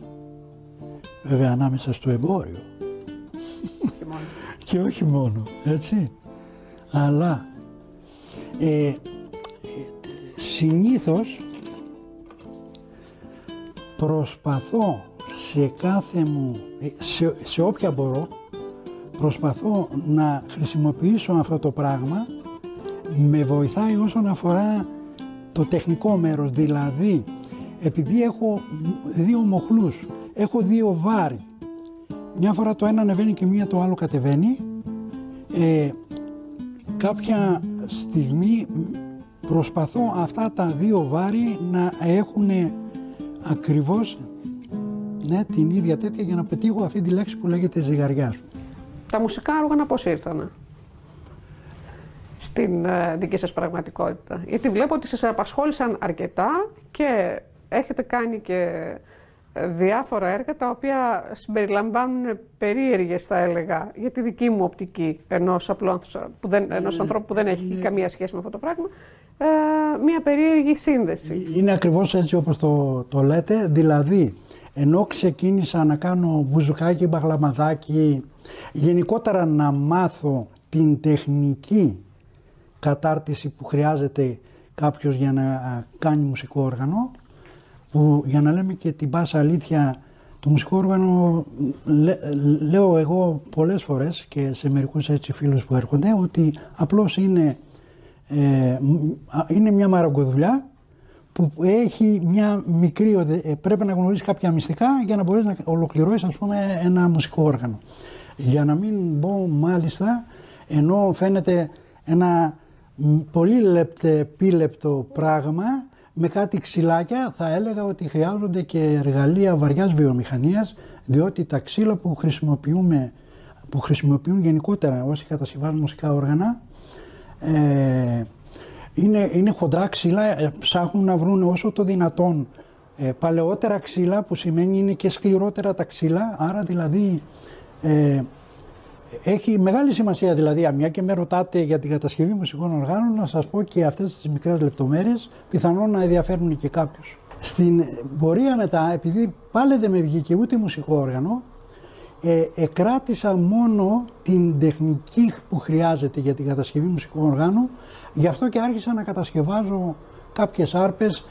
βέβαια ανάμεσα στο εμπόριο και όχι μόνο, έτσι, αλλά συνήθως προσπαθώ σε κάθε μου, σε όποια μπορώ, προσπαθώ να χρησιμοποιήσω αυτό το πράγμα, με βοηθάει όσον αφορά το τεχνικό μέρος, δηλαδή επειδή έχω δύο μοχλούς, έχω δύο βάρη, μια φορά το ένα ανεβαίνει και μία το άλλο κατεβαίνει, κάποια στιγμή προσπαθώ αυτά τα δύο βάρη να έχουν ακριβώς, ναι, την ίδια τέτοια, για να πετύχω αυτή τη λέξη που λέγεται ζυγαριά. Τα μουσικά όργανα πώς ήρθανε στην δική σας πραγματικότητα? Γιατί βλέπω ότι σας απασχόλησαν αρκετά και έχετε κάνει και διάφορα έργα τα οποία συμπεριλαμβάνουν περίεργες, θα έλεγα, για τη δική μου οπτική ενός ανθρώπου που δεν έχει καμία σχέση με αυτό το πράγμα, μια περίεργη σύνδεση. Είναι ακριβώς έτσι όπως το λέτε, δηλαδή ενώ ξεκίνησα να κάνω μπουζουκάκι, μπαγλαμαδάκι, γενικότερα να μάθω την τεχνική κατάρτιση που χρειάζεται κάποιος για να κάνει μουσικό όργανο, που, για να λέμε και την πάσα αλήθεια, το μουσικό όργανο, λέω εγώ πολλές φορές και σε μερικούς έτσι φίλους που έρχονται, ότι απλώς είναι μια μαραγκοδουλειά που έχει μια μικρή, πρέπει να γνωρίσει κάποια μυστικά για να μπορείς να ολοκληρώσεις, ας πούμε, ένα μουσικό όργανο. Για να μην μπω μάλιστα, ενώ φαίνεται ένα πολύ λεπτεπίλεπτο πράγμα με κάτι ξυλάκια, θα έλεγα ότι χρειάζονται και εργαλεία βαριάς βιομηχανίας, διότι τα ξύλα που χρησιμοποιούν γενικότερα όσοι κατασκευάζουν μουσικά όργανα, είναι χοντρά ξύλα, ψάχνουν να βρουν όσο το δυνατόν παλαιότερα ξύλα, που σημαίνει είναι και σκληρότερα τα ξύλα, άρα δηλαδή έχει μεγάλη σημασία, δηλαδή, μια και με ρωτάτε για την κατασκευή μουσικών οργάνων, να σας πω και αυτές τις μικρές λεπτομέρειες, πιθανόν να ενδιαφέρουν και κάποιους. Στην πορεία μετά, επειδή πάλι δεν με βγήκε ούτε μουσικό όργανο, εκράτησα μόνο την τεχνική που χρειάζεται για την κατασκευή μουσικού οργάνου, γι' αυτό και άρχισα να κατασκευάζω κάποιες άρπες.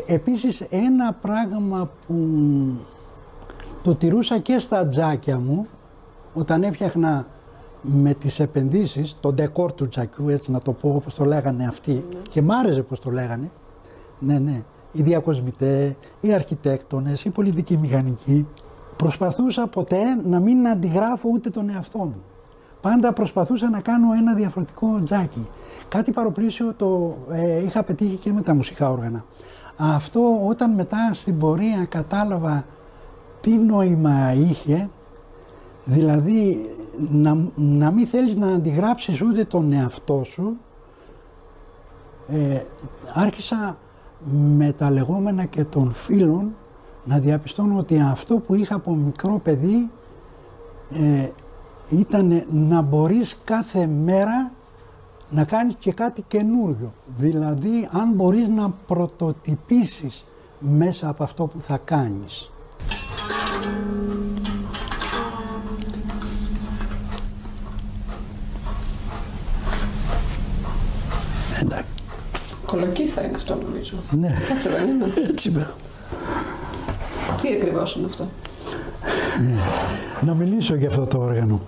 Επίσης ένα πράγμα που το τηρούσα και στα τζάκια μου, όταν έφτιαχνα με τις επενδύσεις, το decor του τζακιού, έτσι να το πω όπως το λέγανε αυτοί, και μ' άρεσε πως το λέγανε, ναι, οι διακοσμητές, οι αρχιτέκτονες, οι πολιτικοί μηχανικοί. Προσπαθούσα ποτέ να μην αντιγράφω ούτε τον εαυτό μου. Πάντα προσπαθούσα να κάνω ένα διαφορετικό τζάκι. Κάτι παροπλήσιο το είχα πετύχει και με τα μουσικά όργανα. Αυτό όταν μετά στην πορεία κατάλαβα τι νόημα είχε, δηλαδή να μην θέλεις να αντιγράψεις ούτε τον εαυτό σου, άρχισα με τα λεγόμενα και των φίλων να διαπιστώνω ότι αυτό που είχα από μικρό παιδί ήταν να μπορείς κάθε μέρα να κάνεις και κάτι καινούριο. Δηλαδή αν μπορείς να πρωτοτυπήσεις μέσα από αυτό που θα κάνεις. Εντάξει. Κολοκύθα είναι αυτό νομίζω. Ναι. Έτσι δεν είναι? Έτσι με. Τι ακριβώς είναι αυτό? Να μιλήσω για αυτό το όργανο.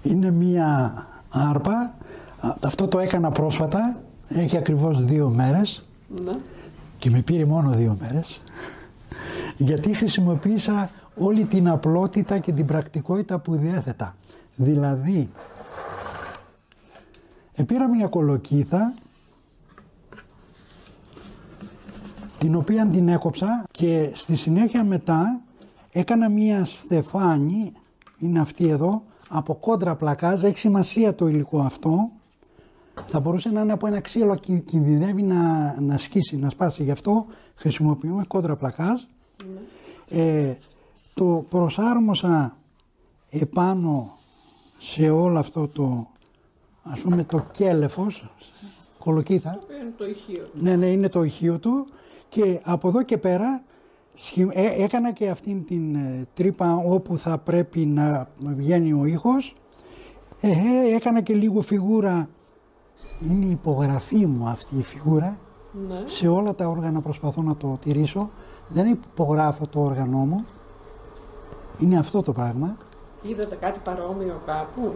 Είναι μία άρπα. Αυτό το έκανα πρόσφατα. Έχει ακριβώς 2 μέρες. Ναι. Και με πήρε μόνο 2 μέρες. Γιατί χρησιμοποίησα όλη την απλότητα και την πρακτικότητα που διέθετα. Δηλαδή, πήρα μία κολοκύθα, την οποία την έκοψα και στη συνέχεια μετά έκανα μία στεφάνι, είναι αυτή εδώ, από κόντρα πλακάζ, έχει σημασία το υλικό αυτό. Θα μπορούσε να είναι από ένα ξύλο και κινδυνεύει να σκίσει, να σπάσει. Γι' αυτό χρησιμοποιούμε κόντρα πλακάζ. Το προσάρμοσα επάνω σε όλο αυτό το, ας πούμε, το κέλεφος, κολοκύθα. Είναι το ηχείο του. Ναι, είναι το ηχείο του. Και από εδώ και πέρα έκανα και αυτήν την τρύπα όπου θα πρέπει να βγαίνει ο ήχος. Έκανα και λίγο φιγούρα. Είναι η υπογραφή μου αυτή η φιγούρα. Ναι. Σε όλα τα όργανα προσπαθώ να το τηρήσω. Δεν υπογράφω το όργανό μου. Είναι αυτό το πράγμα. Είδατε κάτι παρόμοιο κάπου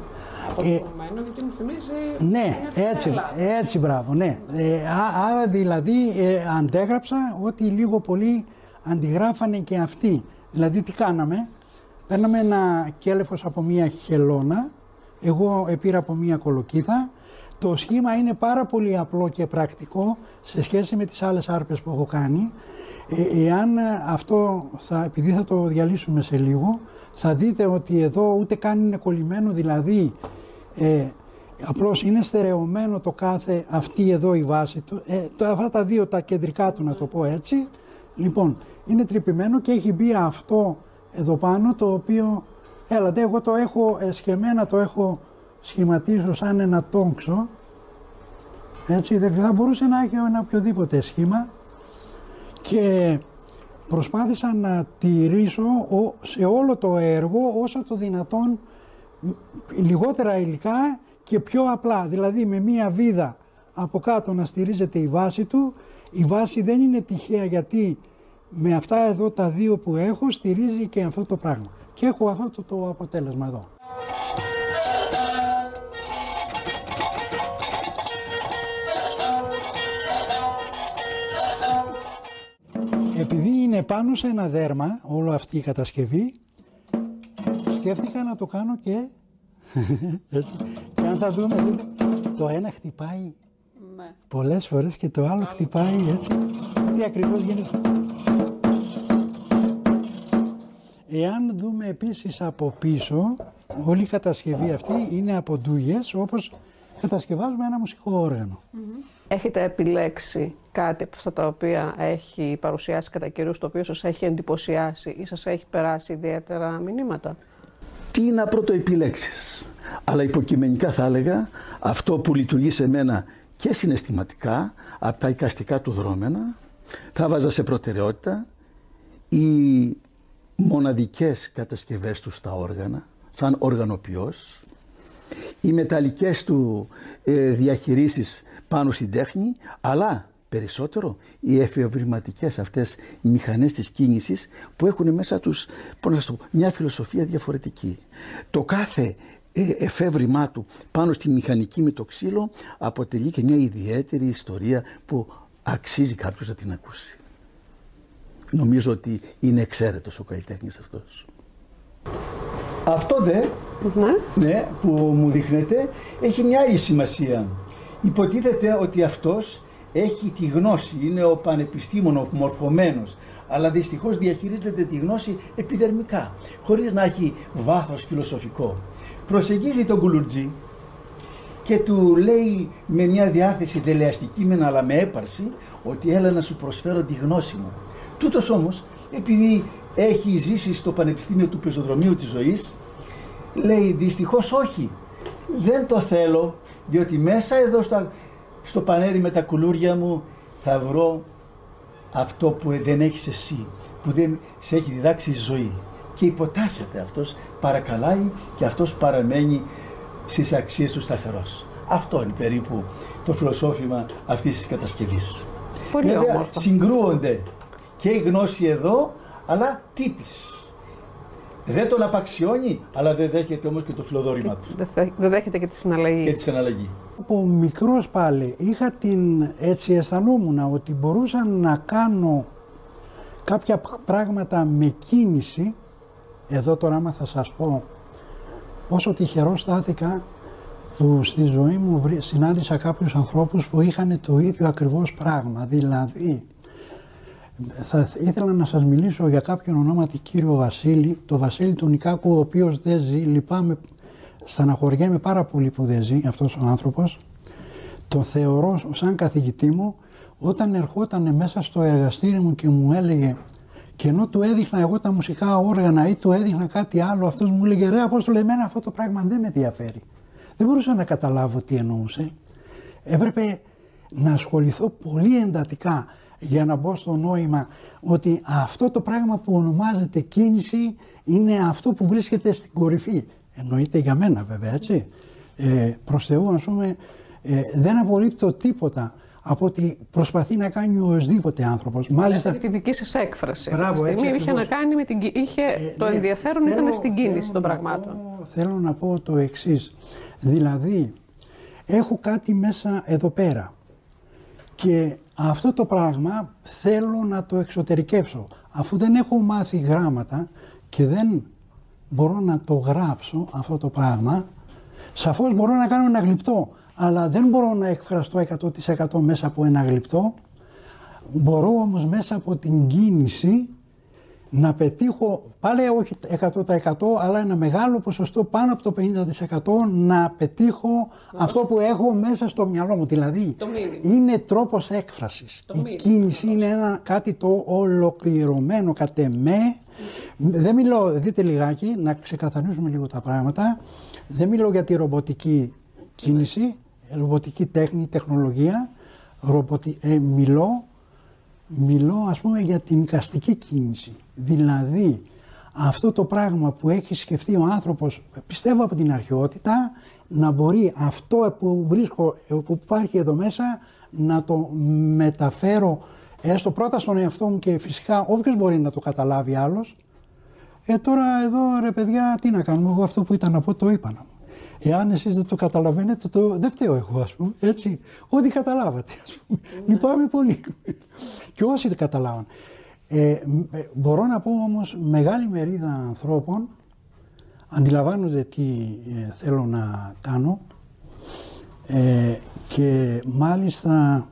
αποδεχομένο, γιατί μου θυμίζει... Ναι, έτσι μπράβο, ναι. Άρα δηλαδή αντέγραψα ότι λίγο πολύ αντιγράφανε και αυτοί. Δηλαδή τι κάναμε, παίρναμε ένα κέλεφος από μία χελώνα, εγώ πήρα από μία κολοκύθα. Το σχήμα είναι πάρα πολύ απλό και πρακτικό σε σχέση με τις άλλες άρπες που έχω κάνει. Εάν αυτό, επειδή θα το διαλύσουμε σε λίγο, θα δείτε ότι εδώ ούτε καν είναι κολλημένο, δηλαδή απλώς είναι στερεωμένο το κάθε, αυτή εδώ η βάση του, αυτά τα δύο τα κεντρικά του, να το πω έτσι. Λοιπόν, είναι τρυπημένο και έχει μπει αυτό εδώ πάνω, το οποίο, έλατε, εγώ το έχω σχεμένα, το έχω σχηματίσω σαν ένα τόξο, έτσι, δεν θα μπορούσε να έχει ένα οποιοδήποτε σχήμα, και προσπάθησα να τηρήσω σε όλο το έργο όσο το δυνατόν λιγότερα υλικά και πιο απλά. Δηλαδή με μία βίδα από κάτω να στηρίζεται η βάση του. Η βάση δεν είναι τυχαία, γιατί με αυτά εδώ τα δύο που έχω στηρίζει και αυτό το πράγμα. Και έχω αυτό το αποτέλεσμα εδώ. Επειδή είναι πάνω σε ένα δέρμα όλο αυτή η κατασκευή, σκέφτηκα να το κάνω και έτσι. Και αν θα δούμε, το ένα χτυπάει πολλές φορές και το άλλο χτυπάει έτσι. Τι ακριβώς γίνεται. Εάν δούμε επίσης από πίσω, όλη η κατασκευή αυτή είναι από ντούγες, όπως κατασκευάζουμε ένα μουσικό όργανο. Έχετε επιλέξει κάτι από αυτά τα οποία έχει παρουσιάσει κατά καιρούς, το οποίο σας έχει εντυπωσιάσει ή σας έχει περάσει ιδιαίτερα μηνύματα? Τι να πρωτοεπιλέξεις, αλλά υποκειμενικά θα έλεγα αυτό που λειτουργεί σε μένα και συναισθηματικά από τα εικαστικά του δρόμενα, θα βάζα σε προτεραιότητα οι μοναδικές κατασκευές του στα όργανα, σαν οργανοποιός, οι μεταλλικές του διαχειρίσεις πάνω στην τέχνη, αλλά περισσότερο οι εφευρηματικές αυτές μηχανές της κίνησης που έχουν μέσα τους, πώς να σας το πω, μια φιλοσοφία διαφορετική. Το κάθε εφεύρημά του πάνω στη μηχανική με το ξύλο αποτελεί και μια ιδιαίτερη ιστορία που αξίζει κάποιος να την ακούσει. Νομίζω ότι είναι εξαίρετος ο καλλιτέχνης αυτός. Αυτό ναι, που μου δείχνετε έχει μια άλλη σημασία. Υποτίθεται ότι αυτός έχει τη γνώση, είναι ο πανεπιστήμονος μορφωμένος, αλλά δυστυχώς διαχειρίζεται τη γνώση επιδερμικά, χωρίς να έχει βάθος φιλοσοφικό. Προσεγγίζει τον Κουλουρτζή και του λέει με μια διάθεση δελεαστική μεν, αλλά με έπαρση, ότι έλα να σου προσφέρω τη γνώση μου. Τούτος όμως, επειδή έχει ζήσει στο Πανεπιστήμιο του Πεζοδρομίου της Ζωής, λέει δυστυχώς όχι, δεν το θέλω, διότι μέσα εδώ στο πανέρι με τα κουλούρια μου θα βρω αυτό που δεν έχεις εσύ, που δεν σε έχει διδάξει η ζωή. Και υποτάσσεται αυτός, παρακαλάει και αυτός παραμένει στις αξίες του σταθερός. Αυτό είναι περίπου το φιλοσόφημα αυτής της κατασκευής. Πολύ βέβαια συγκρούονται και η γνώση εδώ, αλλά τύπης. Δεν τον απαξιώνει, αλλά δεν δέχεται όμως και το φιλοδόρημα του. Δεν δέχεται και τη συναλλαγή. Και τη συναλλαγή. Από μικρός πάλι έτσι αισθανόμουν ότι μπορούσα να κάνω κάποια πράγματα με κίνηση. Εδώ τώρα άμα θα σας πω πόσο τυχερό στάθηκα που στη ζωή μου συνάντησα κάποιους ανθρώπους που είχαν το ίδιο ακριβώς πράγμα. Δηλαδή, θα ήθελα να σας μιλήσω για κάποιον ονόματι κύριο Βασίλη, το Βασίλη του Νικάκου, ο οποίος δεν ζει, λυπάμαι, στεναχωριέμαι πάρα πολύ που δεν ζει αυτός ο άνθρωπος. Το θεωρώ σαν καθηγητή μου, όταν ερχόταν μέσα στο εργαστήρι μου και μου έλεγε, και ενώ του έδειχνα εγώ τα μουσικά όργανα ή του έδειχνα κάτι άλλο, αυτός μου έλεγε ρε Απόστολε, εμένα αυτό το πράγμα δεν με ενδιαφέρει. Δεν μπορούσα να καταλάβω τι εννοούσε. Έπρεπε να ασχοληθώ πολύ εντατικά για να μπω στο νόημα ότι αυτό το πράγμα που ονομάζεται κίνηση είναι αυτό που βρίσκεται στην κορυφή. Εννοείται για μένα βέβαια, έτσι. Προς Θεού, ας πούμε, δεν απορρίπτω τίποτα από ότι προσπαθεί να κάνει οσδήποτε άνθρωπος. Μάλιστα τη δική σας έκφραση. Μπράβο, αυτή τη στιγμή είχε να κάνει με το ενδιαφέρον ήταν στην κίνηση των πραγμάτων. Θέλω να πω το εξής. Δηλαδή, έχω κάτι μέσα εδώ πέρα και αυτό το πράγμα θέλω να το εξωτερικεύσω. Αφού δεν έχω μάθει γράμματα και δεν μπορώ να το γράψω αυτό το πράγμα, σαφώς μπορώ να κάνω ένα γλυπτό, αλλά δεν μπορώ να εκφραστώ 100% μέσα από ένα γλυπτό. Μπορώ όμως μέσα από την κίνηση να πετύχω, πάλι όχι 100% αλλά ένα μεγάλο ποσοστό, πάνω από το 50% να πετύχω αυτό που έχω μέσα στο μυαλό μου. Δηλαδή είναι τρόπος έκφρασης. Η κίνηση είναι κάτι το ολοκληρωμένο κατ' εμέ. Δεν μιλώ, δείτε λιγάκι, να ξεκαθαρίσουμε λίγο τα πράγματα. Δεν μιλώ για τη ρομποτική κίνηση, ρομποτική τέχνη, τεχνολογία. Μιλώ ας πούμε για την εικαστική κίνηση. Δηλαδή αυτό το πράγμα που έχει σκεφτεί ο άνθρωπος, πιστεύω από την αρχαιότητα, να μπορεί αυτό που βρίσκω, που υπάρχει εδώ μέσα, να το μεταφέρω έστω πρώτα στον εαυτό μου και φυσικά όποιος μπορεί να το καταλάβει άλλος. Τώρα εδώ ρε παιδιά τι να κάνουμε, εγώ αυτό που ήταν να πω το είπα να μου. Εάν εσείς δεν το καταλαβαίνετε, δεν φταίω εγώ, ας πούμε, έτσι. Ό,τι καταλάβατε, ας πούμε. Λυπάμαι πολύ. Και όσοι δεν καταλάβαν. Μπορώ να πω όμως, μεγάλη μερίδα ανθρώπων αντιλαμβάνονται τι θέλω να κάνω και μάλιστα,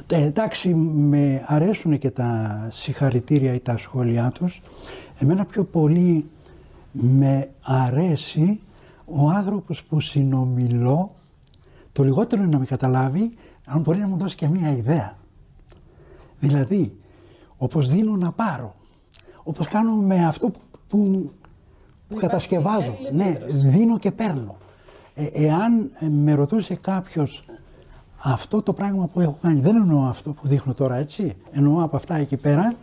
εντάξει, με αρέσουν και τα συγχαρητήρια ή τα σχόλιά τους. Εμένα πιο πολύ με αρέσει ο άνθρωπος που συνομιλώ, το λιγότερο είναι να με καταλάβει, αν μπορεί να μου δώσει και μία ιδέα. Δηλαδή, όπως δίνω να πάρω, όπως κάνω με αυτό που κατασκευάζω, ναι, δίνω και παίρνω. Εάν με ρωτούσε κάποιος αυτό το πράγμα που έχω κάνει, δεν εννοώ αυτό που δείχνω τώρα, έτσι, εννοώ από αυτά εκεί πέρα,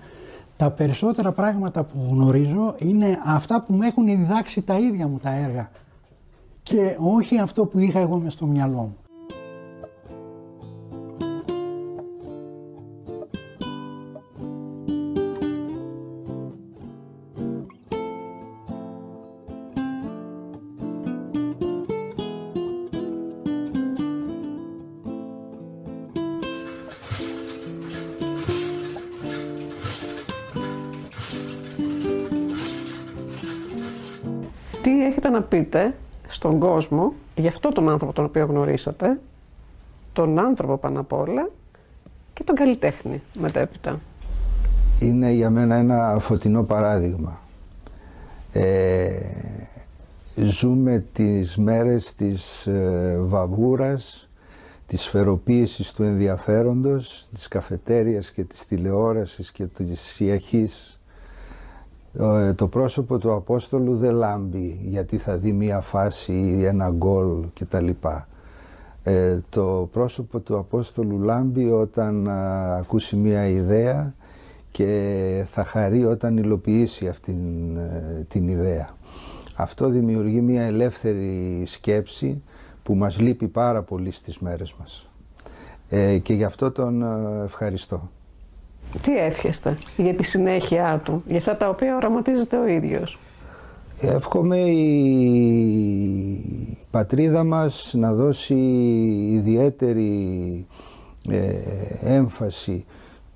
τα περισσότερα πράγματα που γνωρίζω είναι αυτά που μου έχουν διδάξει τα ίδια μου τα έργα και όχι αυτό που είχα εγώ μες στο μυαλό μου. Τι έχετε να πείτε στον κόσμο για αυτόν τον άνθρωπο τον οποίο γνωρίσατε, τον άνθρωπο πάνω απ' όλα και τον καλλιτέχνη μετέπειτα? Είναι για μένα ένα φωτεινό παράδειγμα. Ζούμε τις μέρες της βαβούρας, της σφαιροποίησης του ενδιαφέροντος, της καφετέριας και της τηλεόρασης και της ιαχής. Το πρόσωπο του Απόστολου δεν λάμπει γιατί θα δει μία φάση ή ένα γκολ κτλ. Το πρόσωπο του Απόστολου λάμπει όταν ακούσει μία ιδέα και θα χαρεί όταν υλοποιήσει αυτήν την ιδέα. Αυτό δημιουργεί μία ελεύθερη σκέψη που μας λείπει πάρα πολύ στις μέρες μας. Και γι' αυτό τον ευχαριστώ. Τι εύχεστε για τη συνέχεια του, για αυτά τα οποία οραματίζεται ο ίδιος? Εύχομαι η πατρίδα μας να δώσει ιδιαίτερη έμφαση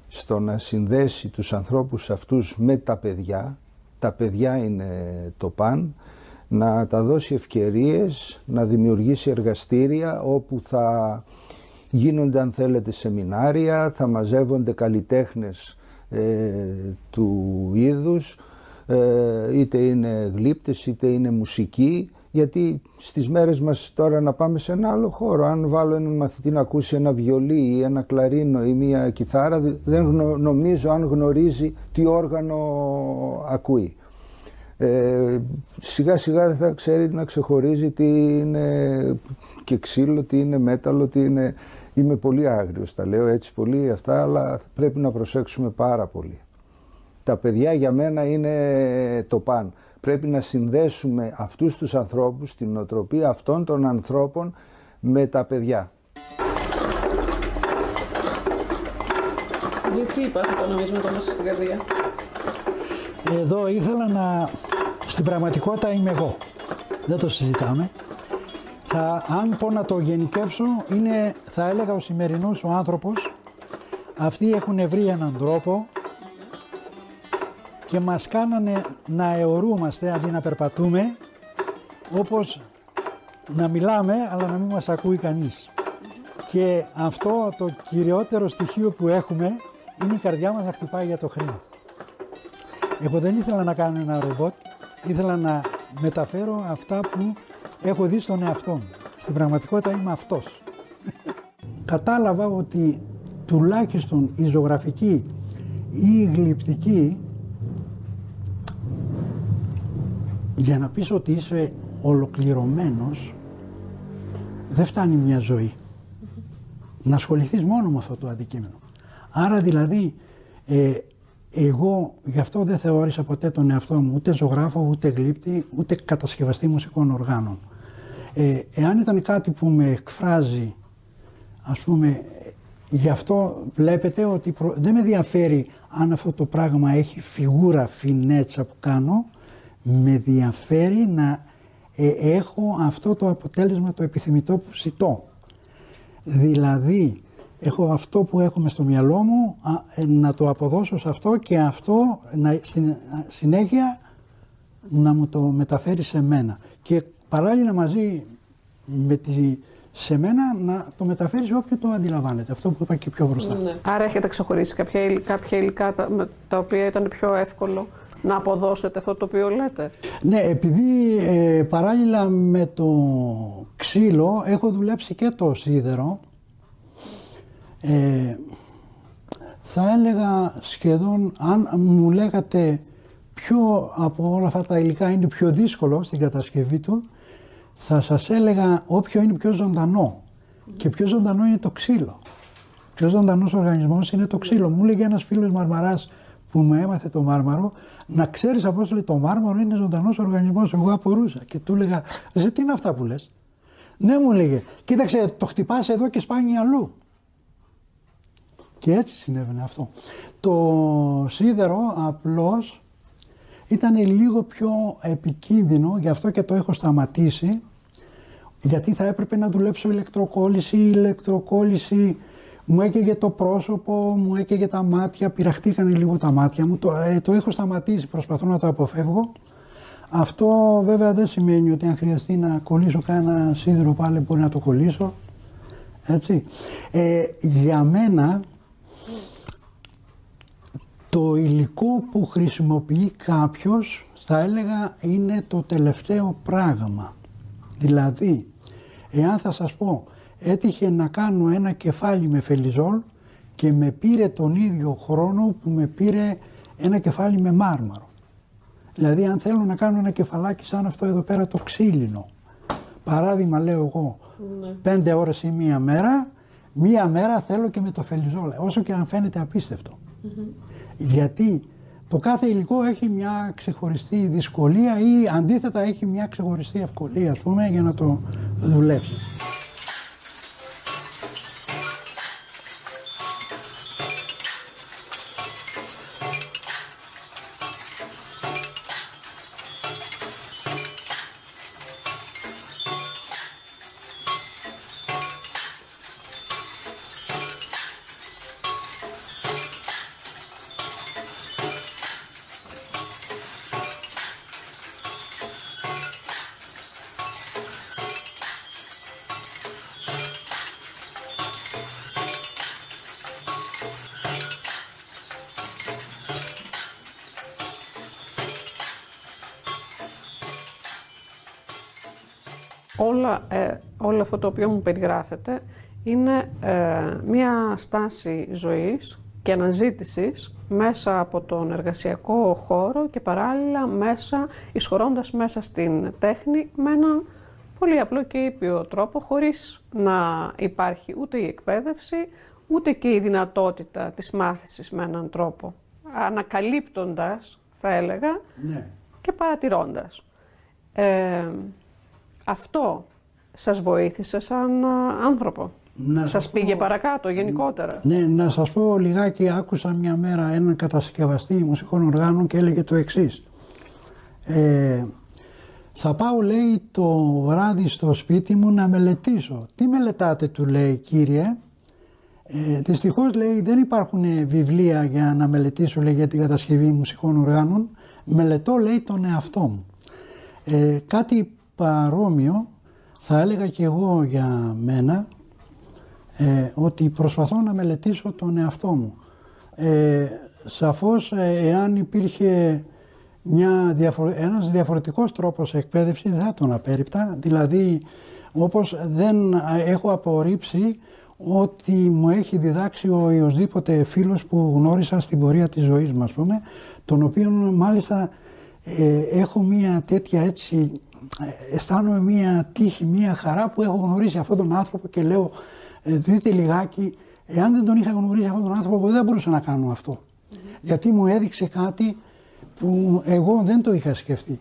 στο να συνδέσει τους ανθρώπους αυτούς με τα παιδιά. Τα παιδιά είναι το παν. Να τα δώσει ευκαιρίες, να δημιουργήσει εργαστήρια όπου θα γίνονται, αν θέλετε, σεμινάρια, θα μαζεύονται καλλιτέχνες του είδους, είτε είναι γλύπτες είτε είναι μουσική, γιατί στις μέρες μας τώρα να πάμε σε ένα άλλο χώρο, αν βάλω έναν μαθητή να ακούσει ένα βιολί ή ένα κλαρίνο ή μια κιθάρα, δεν νομίζω αν γνωρίζει τι όργανο ακούει. Σιγά σιγά δεν θα ξέρει να ξεχωρίζει τι είναι και ξύλο, τι είναι μέταλλο, τι είναι... Είμαι πολύ άγριος, τα λέω έτσι πολύ αυτά, αλλά πρέπει να προσέξουμε πάρα πολύ. Τα παιδιά για μένα είναι το παν. Πρέπει να συνδέσουμε αυτούς τους ανθρώπους, την νοοτροπία αυτών των ανθρώπων με τα παιδιά. Γιατί υπάρχει το νομίσματο μέσα στην καρδία? Εδώ ήθελα να... Στην πραγματικότητα είμαι εγώ. Δεν το συζητάμε. Αν πω να το γενικεύσω, είναι, θα έλεγα, ο σημερινός ο άνθρωπος. Αυτοί έχουν βρει έναν τρόπο και μας κάνανε να αιωρούμαστε αντί να περπατούμε, όπως να μιλάμε αλλά να μην μας ακούει κανείς. Και αυτό το κυριότερο στοιχείο που έχουμε είναι η καρδιά μας να χτυπάει για το χρήμα. Εγώ δεν ήθελα να κάνω ένα ρομπότ, ήθελα να μεταφέρω αυτά που έχω δει στον εαυτό μου. Στην πραγματικότητα είμαι αυτός. Κατάλαβα ότι τουλάχιστον η ζωγραφική ή η γλυπτική, για να πεις ότι είσαι ολοκληρωμένος, δεν φτάνει μια ζωή. Να ασχοληθείς μόνο με αυτό το αντικείμενο. Άρα δηλαδή εγώ γι' αυτό δεν θεώρησα ποτέ τον εαυτό μου ούτε ζωγράφο, ούτε γλύπτη, ούτε κατασκευαστή μουσικών οργάνων. Εάν ήταν κάτι που με εκφράζει, ας πούμε, γι' αυτό βλέπετε ότι δεν με ενδιαφέρει αν αυτό το πράγμα έχει φιγούρα φινέτσα που κάνω, με ενδιαφέρει να έχω αυτό το αποτέλεσμα το επιθυμητό που ζητώ. Δηλαδή, έχω αυτό που έχουμε στο μυαλό μου, να το αποδώσω σε αυτό και αυτό συνέχεια να μου το μεταφέρει σε μένα. Και παράλληλα μαζί σε μένα να το μεταφέρει σε όποιον το αντιλαμβάνεται. Αυτό που είπα και πιο μπροστά. Ναι. Άρα έχετε ξεχωρίσει κάποια υλικά τα οποία ήταν πιο εύκολο να αποδώσετε αυτό το οποίο λέτε? Ναι, επειδή παράλληλα με το ξύλο έχω δουλέψει και το σίδερο, θα έλεγα σχεδόν, αν μου λέγατε ποιο από όλα αυτά τα υλικά είναι πιο δύσκολο στην κατασκευή του, θα σας έλεγα όποιο είναι πιο ζωντανό. Και πιο ζωντανό είναι το ξύλο. Πιο ζωντανός οργανισμός είναι το ξύλο. Μου έλεγε ένας φίλος μαρμαράς που με έμαθε το μάρμαρο, να ξέρεις, Απόστολε, το μάρμαρο είναι ζωντανός οργανισμός. Εγώ απορούσα και του έλεγα, τι είναι αυτά που λες? Ναι, μου έλεγε, κοίταξε, το χτυπάς εδώ και σπάνει αλλού. Και έτσι συνέβαινε αυτό. Το σίδερο απλώς ήταν λίγο πιο επικίνδυνο, γι' αυτό και το έχω σταματήσει, γιατί θα έπρεπε να δουλέψω ηλεκτροκόλληση, μου έκαιγε το πρόσωπο, μου έκαιγε τα μάτια, πειραχτήκανε λίγο τα μάτια μου, το έχω σταματήσει, προσπαθώ να το αποφεύγω, Αυτό βέβαια δεν σημαίνει ότι αν χρειαστεί να κολλήσω κάνα σίδηρο πάλι μπορεί να το κολλήσω. Έτσι. Για μένα το υλικό που χρησιμοποιεί κάποιος θα έλεγα είναι το τελευταίο πράγμα. Δηλαδή, εάν θα σας πω, έτυχε να κάνω ένα κεφάλι με φελιζόλ και με πήρε τον ίδιο χρόνο που με πήρε ένα κεφάλι με μάρμαρο. Δηλαδή, αν θέλω να κάνω ένα κεφαλάκι σαν αυτό εδώ πέρα το ξύλινο, παράδειγμα λέω εγώ, 5 ώρες ή μία μέρα θέλω και με το φελιζόλ, όσο και αν φαίνεται απίστευτο. Γιατί το κάθε υλικό έχει μια ξεχωριστή δυσκολία ή αντίθετα έχει μια ξεχωριστή ευκολία, ας πούμε, για να το δουλέψει. Όλο αυτό το οποίο μου περιγράφεται είναι μία στάση ζωής και αναζήτησης μέσα από τον εργασιακό χώρο και παράλληλα εισχωρώντας μέσα στην τέχνη με έναν πολύ απλό και ήπιο τρόπο, χωρίς να υπάρχει ούτε η εκπαίδευση, ούτε και η δυνατότητα της μάθησης με έναν τρόπο, ανακαλύπτοντας, θα έλεγα, και παρατηρώντας. Αυτό σας βοήθησε σαν άνθρωπο, σας πήγε παρακάτω γενικότερα? Ναι, να σας πω λιγάκι, άκουσα μια μέρα έναν κατασκευαστή μουσικών οργάνων και έλεγε το εξής. Θα πάω, λέει, το βράδυ στο σπίτι μου να μελετήσω. Τι μελετάτε, του λέει, κύριε? Δυστυχώς, λέει, δεν υπάρχουν βιβλία για να μελετήσω, λέει, για την κατασκευή μουσικών οργάνων. Μελετώ, λέει, τον εαυτό μου. Κάτι παρόμοιο θα έλεγα και εγώ για μένα, ότι προσπαθώ να μελετήσω τον εαυτό μου. Σαφώς, εάν υπήρχε ένας διαφορετικός τρόπος εκπαίδευσης, δεν θα τον απέρριπτα. Δηλαδή, όπως δεν έχω απορρίψει ότι μου έχει διδάξει ο οποιοσδήποτε φίλος που γνώρισα στην πορεία της ζωής μου, ας πούμε, τον οποίο μάλιστα έχω μία τέτοια, έτσι, αισθάνομαι μία τύχη, μία χαρά που έχω γνωρίσει αυτόν τον άνθρωπο και λέω, δείτε λιγάκι, εάν δεν τον είχα γνωρίσει αυτόν τον άνθρωπο, δεν μπορούσα να κάνω αυτό. Γιατί μου έδειξε κάτι που εγώ δεν το είχα σκεφτεί.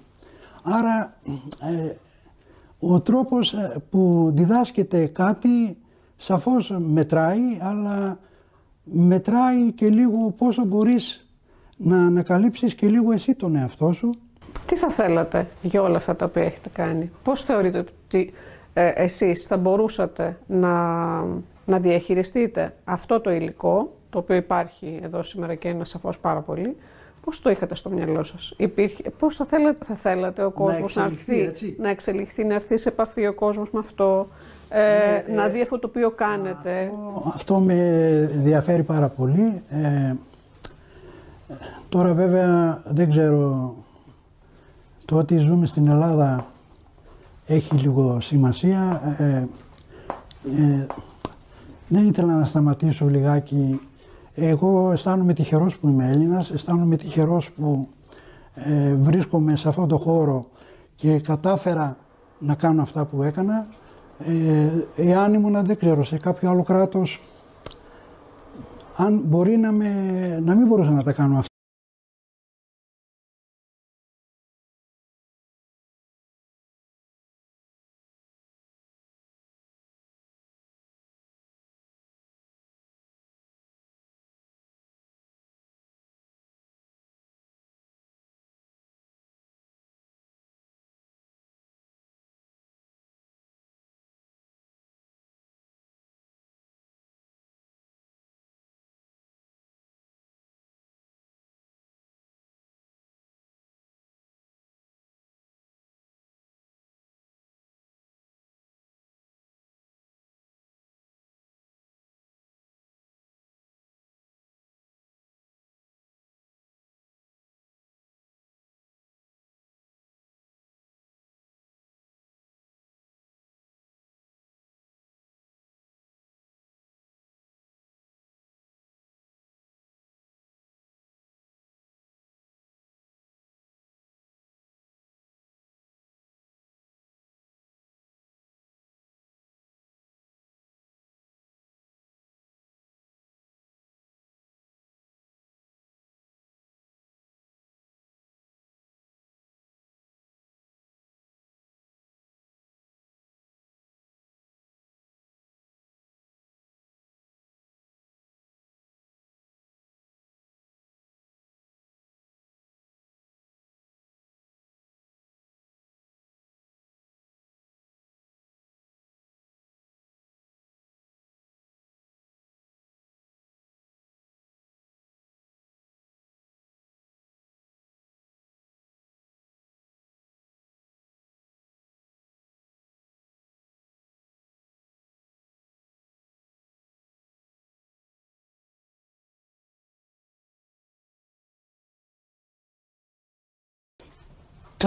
Άρα ο τρόπος που διδάσκεται κάτι σαφώς μετράει, αλλά μετράει και λίγο πόσο μπορείς να ανακαλύψεις και λίγο εσύ τον εαυτό σου. Τι θα θέλατε για όλα αυτά τα οποία έχετε κάνει? Πώς θεωρείτε ότι εσείς θα μπορούσατε να διαχειριστείτε αυτό το υλικό, το οποίο υπάρχει εδώ σήμερα και είναι σαφώς πάρα πολύ? Πώς το είχατε στο μυαλό σας? Πώς θα θέλατε ο κόσμος να εξελιχθεί, να έρθει σε επαφή ο κόσμος με αυτό, να δει αυτό το οποίο κάνετε? Αυτό με ενδιαφέρει πάρα πολύ. Τώρα βέβαια δεν ξέρω, το ότι ζούμε στην Ελλάδα έχει λίγο σημασία. Δεν ήθελα να σταματήσω λιγάκι. Εγώ αισθάνομαι τυχερός που είμαι Έλληνας, αισθάνομαι τυχερός που βρίσκομαι σε αυτόν τον χώρο και κατάφερα να κάνω αυτά που έκανα. Εάν ήμουνα, δεν ξέρω, σε κάποιο άλλο κράτος, αν μπορεί να μην μπορούσα να τα κάνω αυτά.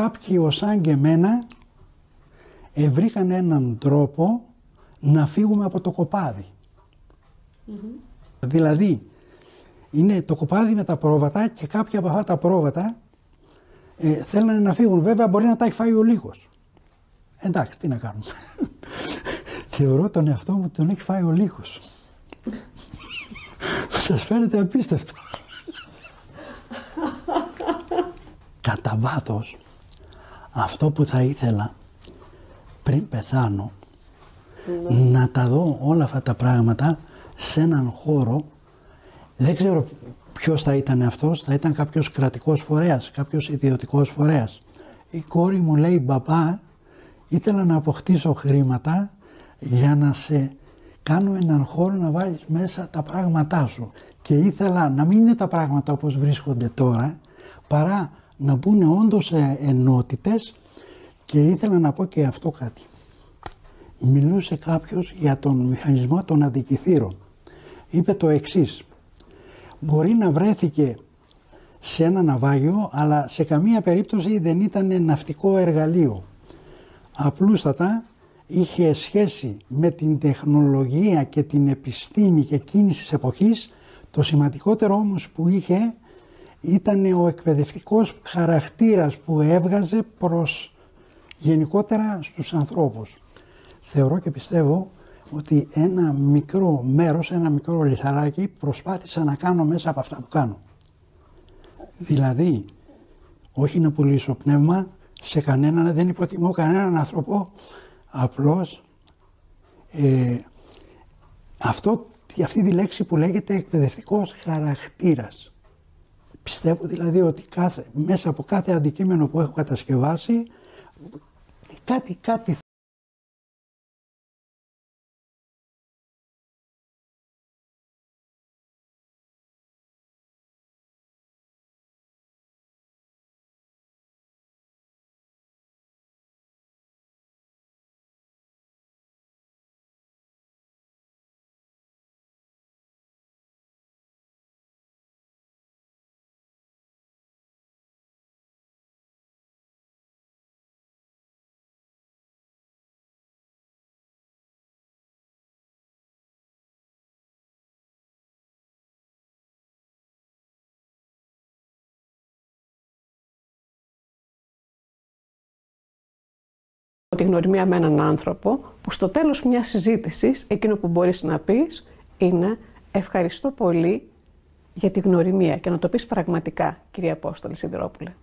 κάποιοι σαν και εμένα βρήκαν έναν τρόπο να φύγουμε από το κοπάδι. Δηλαδή, είναι το κοπάδι με τα πρόβατα και κάποια από αυτά τα πρόβατα θέλουν να φύγουν. Βέβαια μπορεί να τα έχει φάει ο λύκος. Εντάξει, τι να κάνουμε. Θεωρώ τον εαυτό μου ότι τον έχει φάει ο λύκος. Σας φαίνεται απίστευτο. Κατά βάθος, αυτό που θα ήθελα πριν πεθάνω, να τα δω όλα αυτά τα πράγματα σε έναν χώρο. Δεν ξέρω ποιος θα ήταν αυτός, θα ήταν κάποιος κρατικός φορέας, κάποιος ιδιωτικός φορέας. Η κόρη μου λέει, μπαμπά, ήθελα να αποκτήσω χρήματα για να σε κάνω έναν χώρο να βάλεις μέσα τα πράγματά σου. Και ήθελα να μην είναι τα πράγματα όπως βρίσκονται τώρα, παρά να μπουν όντως ενότητες. Και ήθελα να πω και αυτό κάτι. Μιλούσε κάποιος για τον μηχανισμό των αντικειθήρων. Είπε το εξής. Μπορεί να βρέθηκε σε ένα ναυάγιο, αλλά σε καμία περίπτωση δεν ήταν ναυτικό εργαλείο. Απλούστατα είχε σχέση με την τεχνολογία και την επιστήμη και εκείνης της εποχής. Το σημαντικότερο όμως που είχε ήταν ο εκπαιδευτικός χαρακτήρας που έβγαζε προς γενικότερα στους ανθρώπους. Θεωρώ και πιστεύω ότι ένα μικρό μέρος, ένα μικρό λιθαράκι προσπάθησα να κάνω μέσα από αυτά που κάνω. Δηλαδή, όχι να πουλήσω πνεύμα σε κανέναν, δεν υποτιμώ κανέναν άνθρωπο, απλώς αυτή τη λέξη που λέγεται εκπαιδευτικός χαρακτήρας. Πιστεύω δηλαδή ότι μέσα από κάθε αντικείμενο που έχω κατασκευάσει κάτι τη γνωριμία με έναν άνθρωπο που στο τέλος μιας συζήτησης εκείνο που μπορείς να πεις είναι ευχαριστώ πολύ για τη γνωριμία και να το πεις πραγματικά, κυρία Απόστολη Σιδηρόπουλε.